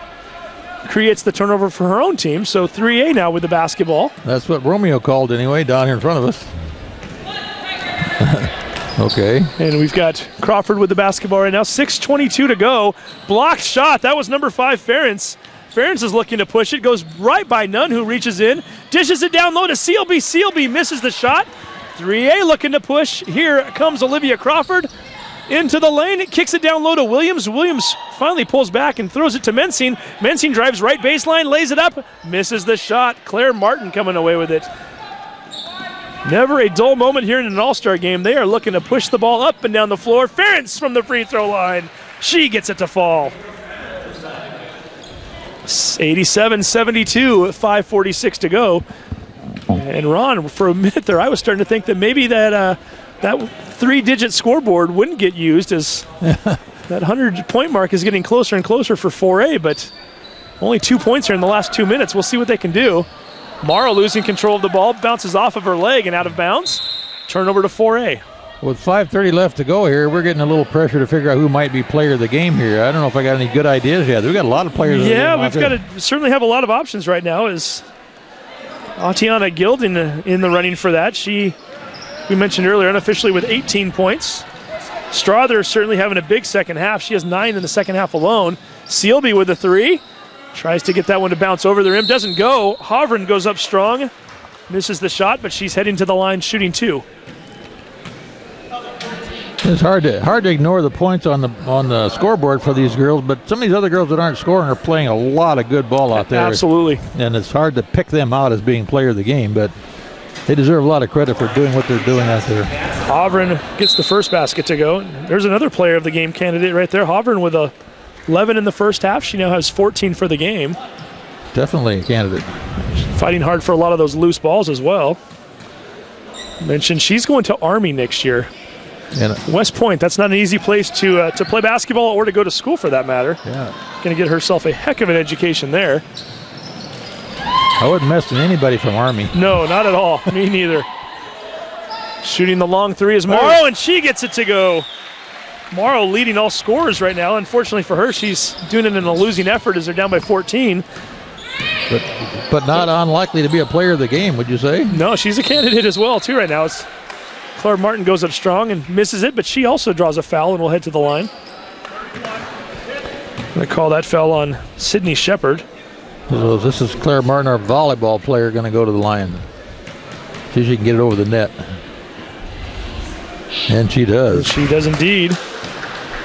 creates the turnover for her own team. So 3A now with the basketball. That's what Romeo called anyway, down here in front of us. Okay. And we've got Crawford with the basketball right now. 6:22 to go. Blocked shot. That was number 5, Ferentz. Ferentz is looking to push it. Goes right by Nunn, who reaches in. Dishes it down low to Sealby. Sealby misses the shot. 3A looking to push. Here comes Olivia Crawford into the lane. It kicks it down low to Williams. Williams finally pulls back and throws it to Mensing. Mensing drives right baseline, lays it up, misses the shot. Claire Martin coming away with it. Never a dull moment here in an all-star game. They are looking to push the ball up and down the floor. Ferentz from the free throw line. She gets it to fall. 87-72, 5:46 to go. And Ron, for a minute there, I was starting to think that maybe that 3-digit scoreboard wouldn't get used, as that 100-point mark is getting closer and closer for 4A, but only 2 points here in the last 2 minutes. We'll see what they can do. Morrow losing control of the ball, bounces off of her leg and out of bounds. Turnover to 4A. With 5:30 left to go here, we're getting a little pressure to figure out who might be player of the game here. I don't know if I got any good ideas yet. We've got a lot of players. Yeah, we've got to certainly have a lot of options right now. Is Atiana Guild in the running for that. We mentioned earlier, unofficially with 18 points. Strother certainly having a big second half. She has 9 in the second half alone. Sealby with a 3. Tries to get that one to bounce over the rim. Doesn't go. Hovren goes up strong. Misses the shot, but she's heading to the line shooting 2. It's hard to ignore the points on the scoreboard for these girls, but some of these other girls that aren't scoring are playing a lot of good ball out there. Absolutely. And it's hard to pick them out as being player of the game, but they deserve a lot of credit for doing what they're doing out there. Hovren gets the first basket to go. There's another player of the game candidate right there. Hovren with 11 in the first half. She now has 14 for the game. Definitely a candidate. Fighting hard for a lot of those loose balls as well. Mentioned she's going to Army next year. And West Point, that's not an easy place to play basketball or to go to school for that matter. Yeah. Going to get herself a heck of an education there. I wouldn't mess with anybody from Army. No, not at all. Me neither. Shooting the long 3 is Morrow, and she gets it to go. Morrow leading all scorers right now. Unfortunately for her, she's doing it in a losing effort as they're down by 14. But not unlikely to be a player of the game, would you say? No, she's a candidate as well, too, right now. Claire Martin goes up strong and misses it, but she also draws a foul and will head to the line. I'm going to call that foul on Sydney Shepard. So this is Claire Martin, our volleyball player, going to go to the line. See if she can get it over the net. And she does. She does indeed.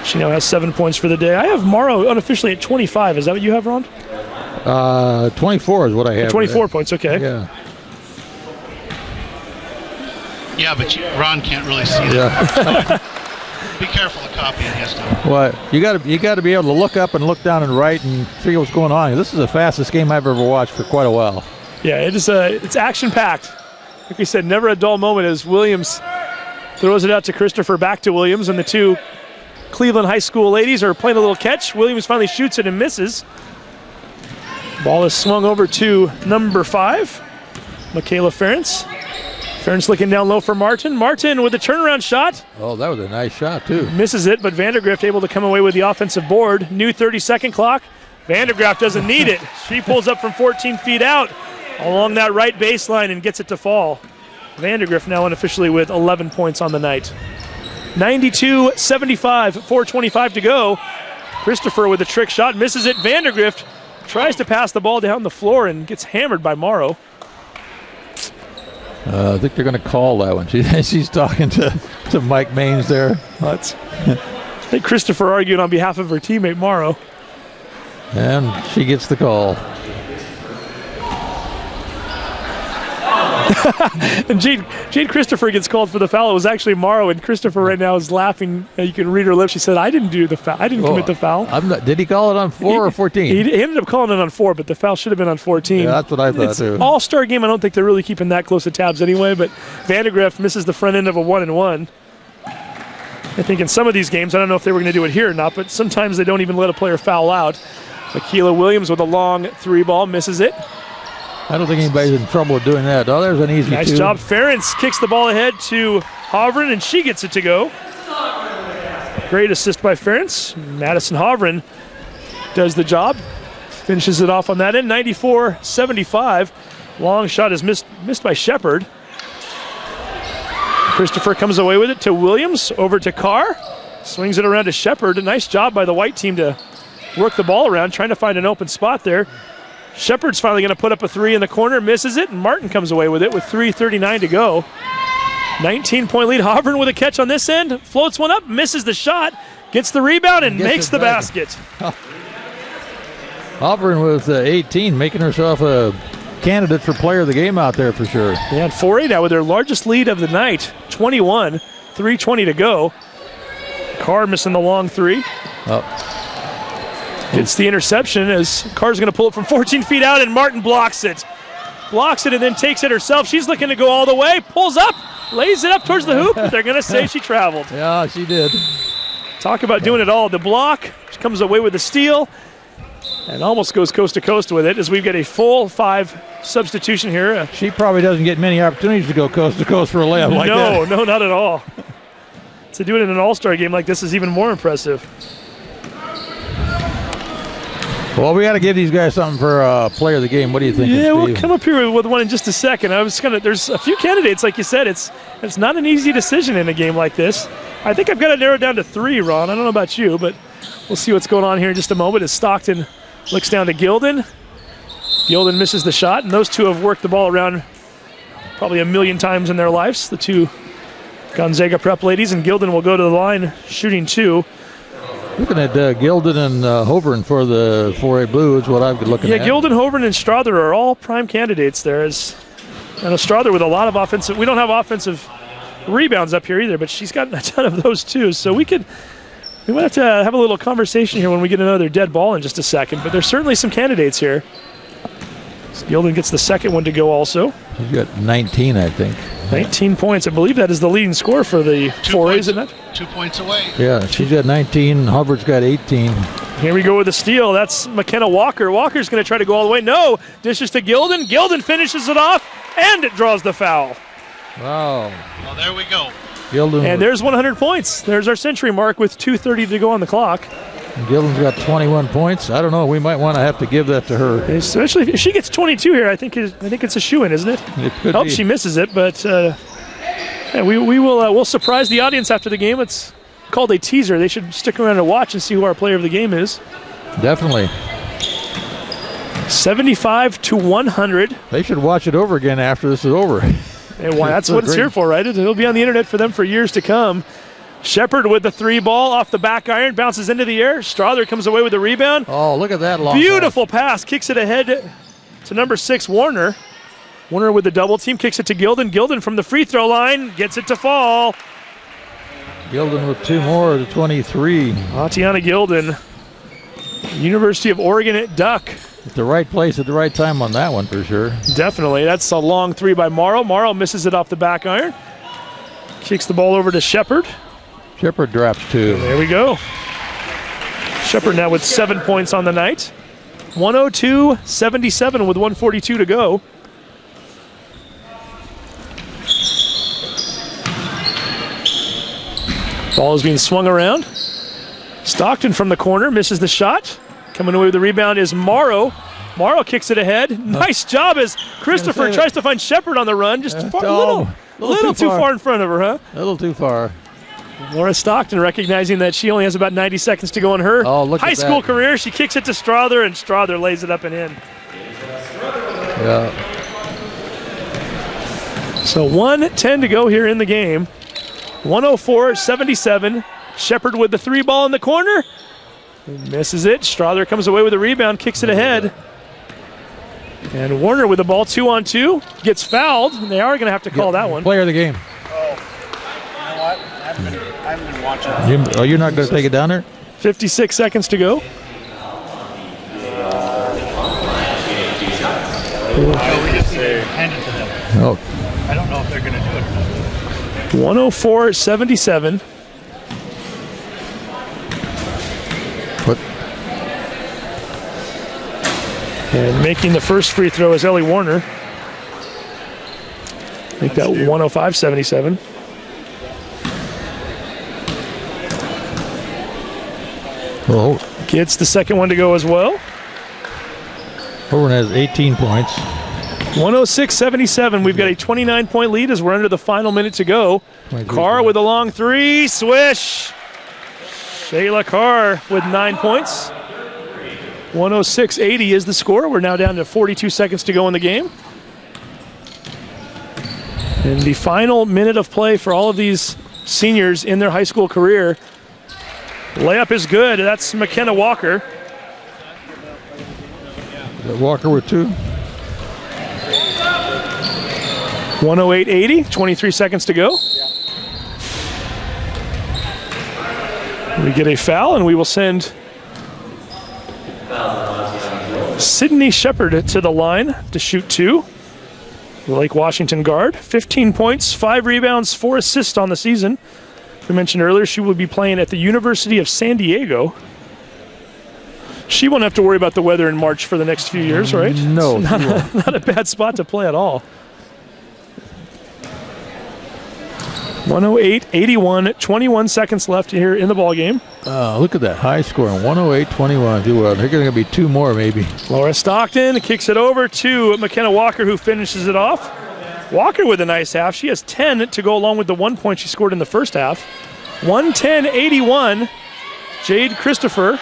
She now has 7 points for the day. I have Morrow unofficially at 25. Is that what you have, Ron? 24 is what I have. 24 points, okay. Yeah. Yeah, but Ron can't really see that. Yeah. Be careful of copying his stuff. Well, you got to be able to look up and look down and right and figure what's going on. This is the fastest game I've ever watched for quite a while. Yeah, it's action-packed. Like we said, never a dull moment as Williams throws it out to Christopher, back to Williams, and the two Cleveland High School ladies are playing a little catch. Williams finally shoots it and misses. Ball is swung over to number 5, Michaela Ferentz. Ferentz looking down low for Martin. Martin with a turnaround shot. Oh, that was a nice shot, too. Misses it, but Vandergrift able to come away with the offensive board. New 30-second clock. Vandergrift doesn't need it. She pulls up from 14 feet out along that right baseline and gets it to fall. Vandergrift now unofficially with 11 points on the night. 92-75, 4:25 to go. Christopher with a trick shot, misses it. Vandergrift tries to pass the ball down the floor and gets hammered by Morrow. I think they're going to call that one. She's talking to Mike Maines there. I think Christopher argued on behalf of her teammate Morrow. And she gets the call. And Jade Christopher gets called for the foul. It was actually Morrow, and Christopher right now is laughing. You can read her lips. She said, I didn't do the foul. I didn't commit the foul. Did he call it on 4 or 14? He ended up calling it on 4, but the foul should have been on 14. Yeah, that's what I thought, too. All-star game, I don't think they're really keeping that close of tabs anyway, but Vandergrift misses the front end of a 1-and-1. I think in some of these games, I don't know if they were going to do it here or not, but sometimes they don't even let a player foul out. Michaela Williams with a long 3 ball, misses it. I don't think anybody's in trouble with doing that. Oh, there's an easy Nice two. job. Ferentz kicks the ball ahead to Hovren, and she gets it to go. Great assist by Ferentz. Madison Hovren does the job. Finishes it off on that end, 94-75. Long shot is missed by Shepard. Christopher comes away with it to Williams, over to Carr. Swings it around to Shepard. A nice job by the white team to work the ball around, trying to find an open spot there. Shepard's finally going to put up a three in the corner, misses it, and Martin comes away with it with 3:39 to go. 19-point lead. Hovren with a catch on this end, floats one up, misses the shot, gets the rebound, and makes the basket. Hovren with 18, making herself a candidate for player of the game out there for sure. They had 4-8 now with their largest lead of the night, 21, 3:20 to go. Carr missing the long three. Gets the interception as Carr's going to pull it from 14 feet out, and Martin blocks it. Blocks it and then takes it herself. She's looking to go all the way, pulls up, lays it up towards the hoop, but they're going to say she traveled. Yeah, she did. Talk about doing it all. The block, she comes away with the steal, and almost goes coast to coast with it as we get a full 5 substitution here. She probably doesn't get many opportunities to go coast to coast for a layup like that. No, not at all. To do it in an all-star game like this is even more impressive. Well, we got to give these guys something for player of the game. What do you think? Yeah, we'll come up here with one in just a second. There's a few candidates, like you said. It's not an easy decision in a game like this. I think I've got to narrow it down to 3, Ron. I don't know about you, but we'll see what's going on here in just a moment as Stockton looks down to Gilden. Gilden misses the shot, and those two have worked the ball around probably a million times in their lives, the two Gonzaga prep ladies, and Gilden will go to the line shooting 2. Looking at Gilden and Hovren for the 4A Blue is what I've been looking at. Yeah, Gilden, Hovren, and Strother are all prime candidates there. And Strother with a lot of offensive. We don't have offensive rebounds up here either, but she's got a ton of those too. So we might have to have a little conversation here when we get another dead ball in just a second. But there's certainly some candidates here. So Gilden gets the second one to go also. He's got 19, I think. 19 points. I believe that is the leading score for the 4A, isn't it? 2 points away. Yeah, she's got 19. Hubbard's got 18. Here we go with the steal. That's McKenna Walker. Walker's going to try to go all the way. No. Dishes to Gilden. Gilden finishes it off, and it draws the foul. Wow. Well, there we go. Gilden. And there's 100 points. There's our century mark with 2:30 to go on the clock. Gilden's got 21 points. I don't know. We might want to have to give that to her. Especially if she gets 22 here, I think it's a shoo-in, isn't it? It could Hope be. she misses it, but we'll surprise the audience after the game. It's called a teaser. They should stick around and watch and see who our player of the game is. Definitely. 75-100. They should watch it over again after this is over. And that's what it's here for, right? It'll be on the internet for them for years to come. Shepard with the 3 ball off the back iron, bounces into the air. Strother comes away with the rebound. Oh, look at that long Beautiful pass. Kicks it ahead to number 6, Warner. Warner with the double team, kicks it to Gilden. Gilden from the free throw line, gets it to fall. Gilden with 2 more to 23. Tatiana Gilden, University of Oregon at Duck. At the right place at the right time on that one for sure. Definitely. That's a long 3 by Morrow. Morrow misses it off the back iron. Kicks the ball over to Shepard. Shepard drops 2. There we go. Shepard now with 7 points on the night. 102-77 with 1:42 to go. Ball is being swung around. Stockton from the corner misses the shot. Coming away with the rebound is Morrow. Morrow kicks it ahead. Nice job as Christopher tries to find Shepard on the run. Just a little too far in front of her, huh? A little too far. Laura Stockton recognizing that she only has about 90 seconds to go in her high school career. She kicks it to Strother, and Strother lays it up and in. Yeah. So 1:10 to go here in the game. 104-77. Shepard with the 3 ball in the corner. Misses it. Strother comes away with a rebound, kicks it ahead. And Warner with the ball 2-on-2. Gets fouled. They are going to have to call that one. Player of the game. Oh, you know what? I haven't been watching. You're not going to take it down there? 56 seconds to go. We just hand it to them. Oh. I don't know if they're going to do it. 104-77. What? And making the first free throw is Ellie Warner. Make that 105-77. Well, Gets the second one to go as well. Overton has 18 points. 106-77. We've got a 29-point lead as we're under the final minute to go. Carr with a long three. Swish. Shayla Carr with 9 points. 106-80 is the score. We're now down to 42 seconds to go in the game. And the final minute of play for all of these seniors in their high school career. Layup is good. That's McKenna Walker. Walker with 2. 108-80, 23 seconds to go. We get a foul, and we will send Sydney Shepard to the line to shoot 2. The Lake Washington guard, 15 points, 5 rebounds, 4 assists on the season. We mentioned earlier she will be playing at the University of San Diego. She won't have to worry about the weather in March for the next few years, right? No. Not a bad spot to play at all. 108-81, 21 seconds left here in the ballgame. Look at that high score, 108-21. They're going to be 2 more maybe. Laura Stockton kicks it over to McKenna Walker, who finishes it off. Walker with a nice half. She has 10 to go along with the 1 point she scored in the first half. 110-81. Jade Christopher.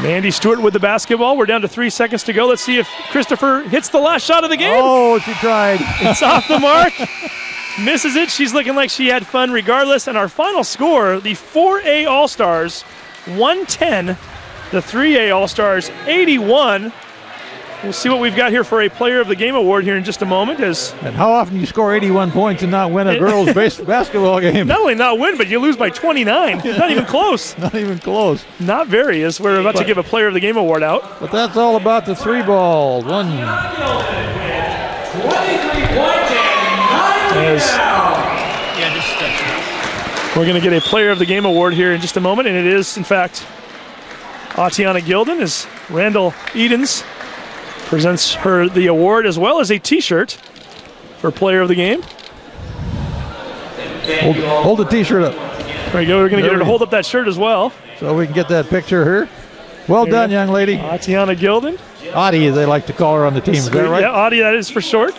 Mandy Stewart with the basketball. We're down to 3 seconds to go. Let's see if Christopher hits the last shot of the game. Oh, she tried. It's off the mark. Misses it. She's looking like she had fun regardless. And our final score, the 4A All-Stars, 110. The 3A All-Stars, 81. We'll see what we've got here for a Player of the Game award here in just a moment. And how often you score 81 points and not win a girls' basketball game? Not only not win, but you lose by 29. It's not even close. Not even close. Not very, as we're about to give a Player of the Game award out. But that's all about the 3 ball. 1. 23 points and 9 We're going to get a Player of the Game award here in just a moment, and it is, in fact, Atiana Gilden as Randall Edens presents her the award as well as a T-shirt for Player of the Game. Hold the T-shirt up. There we go. We're going to get her to hold up that shirt as well. So we can get that picture here. Well done, young lady. Atiana Gilden. Audie, they like to call her on the team. Is that right? Yeah, Audie, that is for short.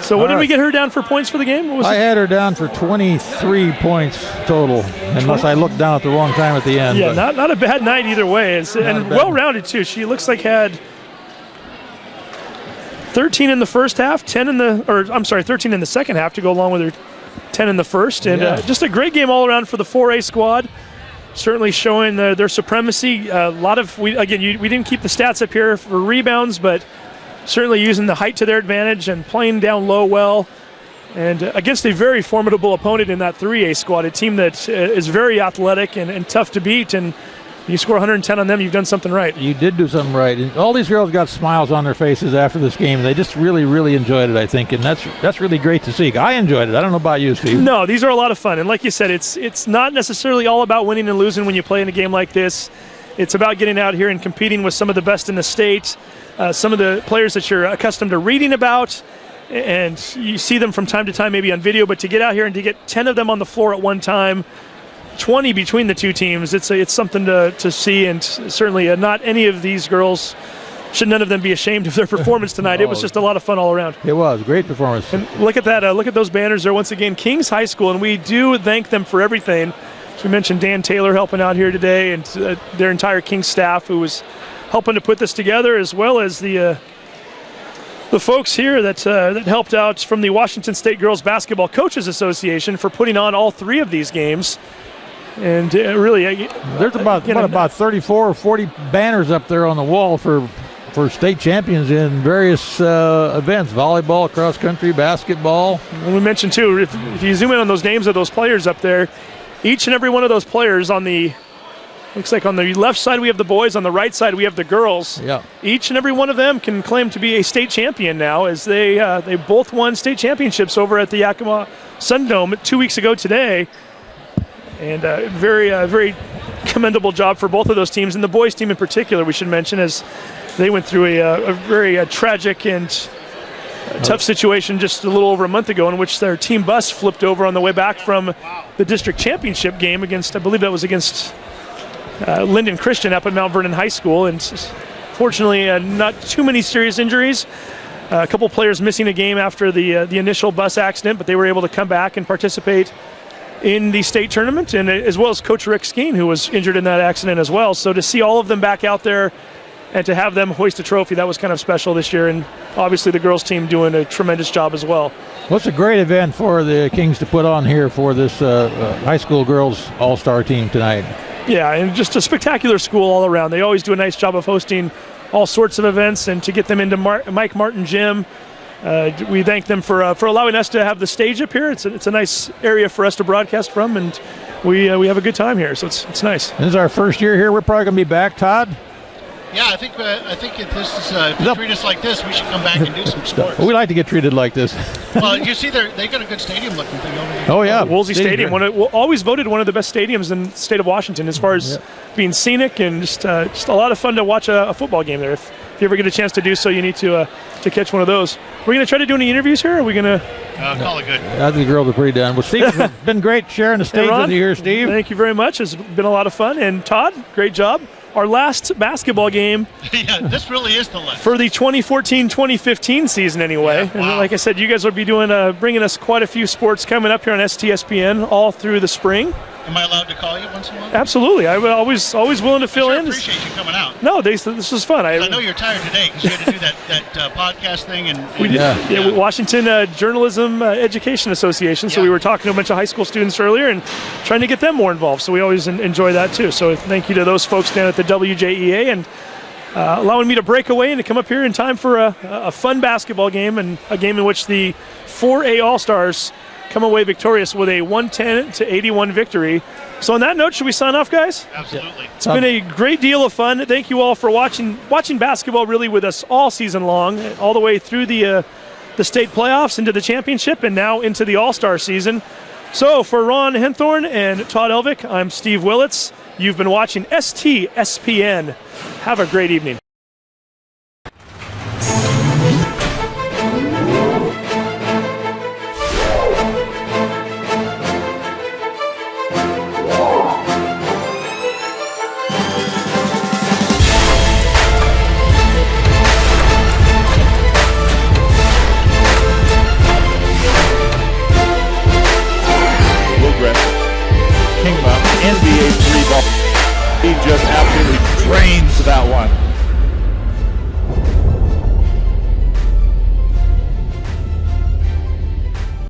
So what did we get her down for points for the game? What was I had her down for 23 points total, unless I looked down at the wrong time at the end. Yeah, not a bad night either way. And well-rounded, too. She looks like had 13 in the first half, 13 in the second half to go along with her 10 in the first. And just a great game all around for the 4A squad. Certainly showing their supremacy. We didn't keep the stats up here for rebounds, but certainly using the height to their advantage and playing down low well. And against a very formidable opponent in that 3A squad, a team that is very athletic and tough to beat. And you score 110 on them, you've done something right. You did do something right. And all these girls got smiles on their faces after this game. They just really, really enjoyed it, I think. And that's really great to see. I enjoyed it. I don't know about you, Steve. No, these are a lot of fun. And like you said, it's not necessarily all about winning and losing when you play in a game like this. It's about getting out here and competing with some of the best in the state, some of the players that you're accustomed to reading about, and you see them from time to time maybe on video, but to get out here and to get 10 of them on the floor at one time, 20 between the two teams, it's something to see, and certainly not any of these girls, should none of them be ashamed of their performance tonight. It was just a lot of fun all around. It was a great performance. And look at that, look at those banners there once again, Kings High School, and we do thank them for everything. We mentioned Dan Taylor helping out here today, and their entire Kings staff who was helping to put this together, as well as the folks here that helped out from the Washington State Girls Basketball Coaches Association for putting on all 3 of these games. And really, there's about 34 or 40 banners up there on the wall for state champions in various events: volleyball, cross country, basketball. And we mentioned too, if you zoom in on those names of those players up there, each and every one of those players looks like on the left side we have the boys, on the right side we have the girls. Yeah. Each and every one of them can claim to be a state champion now, as they both won state championships over at the Yakima Sun Dome 2 weeks ago today. And very commendable job for both of those teams, and the boys team in particular, we should mention, as they went through a very tragic and tough situation just a little over a month ago, in which their team bus flipped over on the way back from the district championship game against, I believe that was against Linden Christian up at Mount Vernon High School, and fortunately not too many serious injuries. A couple players missing a game after the initial bus accident, but they were able to come back and participate in the state tournament, and as well as Coach Rick Skeen, who was injured in that accident as well. So to see all of them back out there and to have them hoist a trophy, that was kind of special this year, and obviously the girls team doing a tremendous job as well. Well, it's a great event for the Kings to put on here for this high school girls all-star team tonight. Yeah, and just a spectacular school all around. They always do a nice job of hosting all sorts of events, and to get them into Mike Martin Gym, we thank them for allowing us to have the stage up here. It's a nice area for us to broadcast from, and we have a good time here, so it's nice. This is our first year here. We're probably going to be back, Todd. Yeah, I think if this is if they treat us like this, we should come back and do some sports. We like to get treated like this. Well, you see, they got a good stadium-looking thing over here. Oh yeah, Woolsey Stadium, always voted one of the best stadiums in the state of Washington as far as being scenic, and just a lot of fun to watch a football game there. If you ever get a chance to do so, you need to catch one of those. We're going to try to do any interviews here, or are we going to? Call it good. I think the girls are pretty done. Well, Steve, it's been great sharing the stage with you here, Steve. Thank you very much. It's been a lot of fun. And Todd, great job. Our last basketball game. Yeah, this really is the last. For the 2014-2015 season anyway. Yeah, wow. And like I said, you guys will be bringing us quite a few sports coming up here on STSPN all through the spring. Am I allowed to call you once in a while? Absolutely. I'm always willing to fill in. I appreciate you coming out. No, this is fun. I know you're tired today because you had to do that podcast thing. We did. Yeah, Washington Journalism Education Association. So we were talking to a bunch of high school students earlier and trying to get them more involved. So we always enjoy that too. So thank you to those folks down at the WJEA and allowing me to break away and to come up here in time for a fun basketball game, and a game in which the 4A All-Stars come away victorious with a 110-81 victory. So on that note, should we sign off, guys? Absolutely. It's been a great deal of fun. Thank you all for watching basketball really with us all season long, all the way through the state playoffs, into the championship, and now into the All-Star season. So for Ron Henthorn and Todd Elvick, I'm Steve Willits. You've been watching STSPN. Have a great evening. NBA 3 ball. He just absolutely drains that one.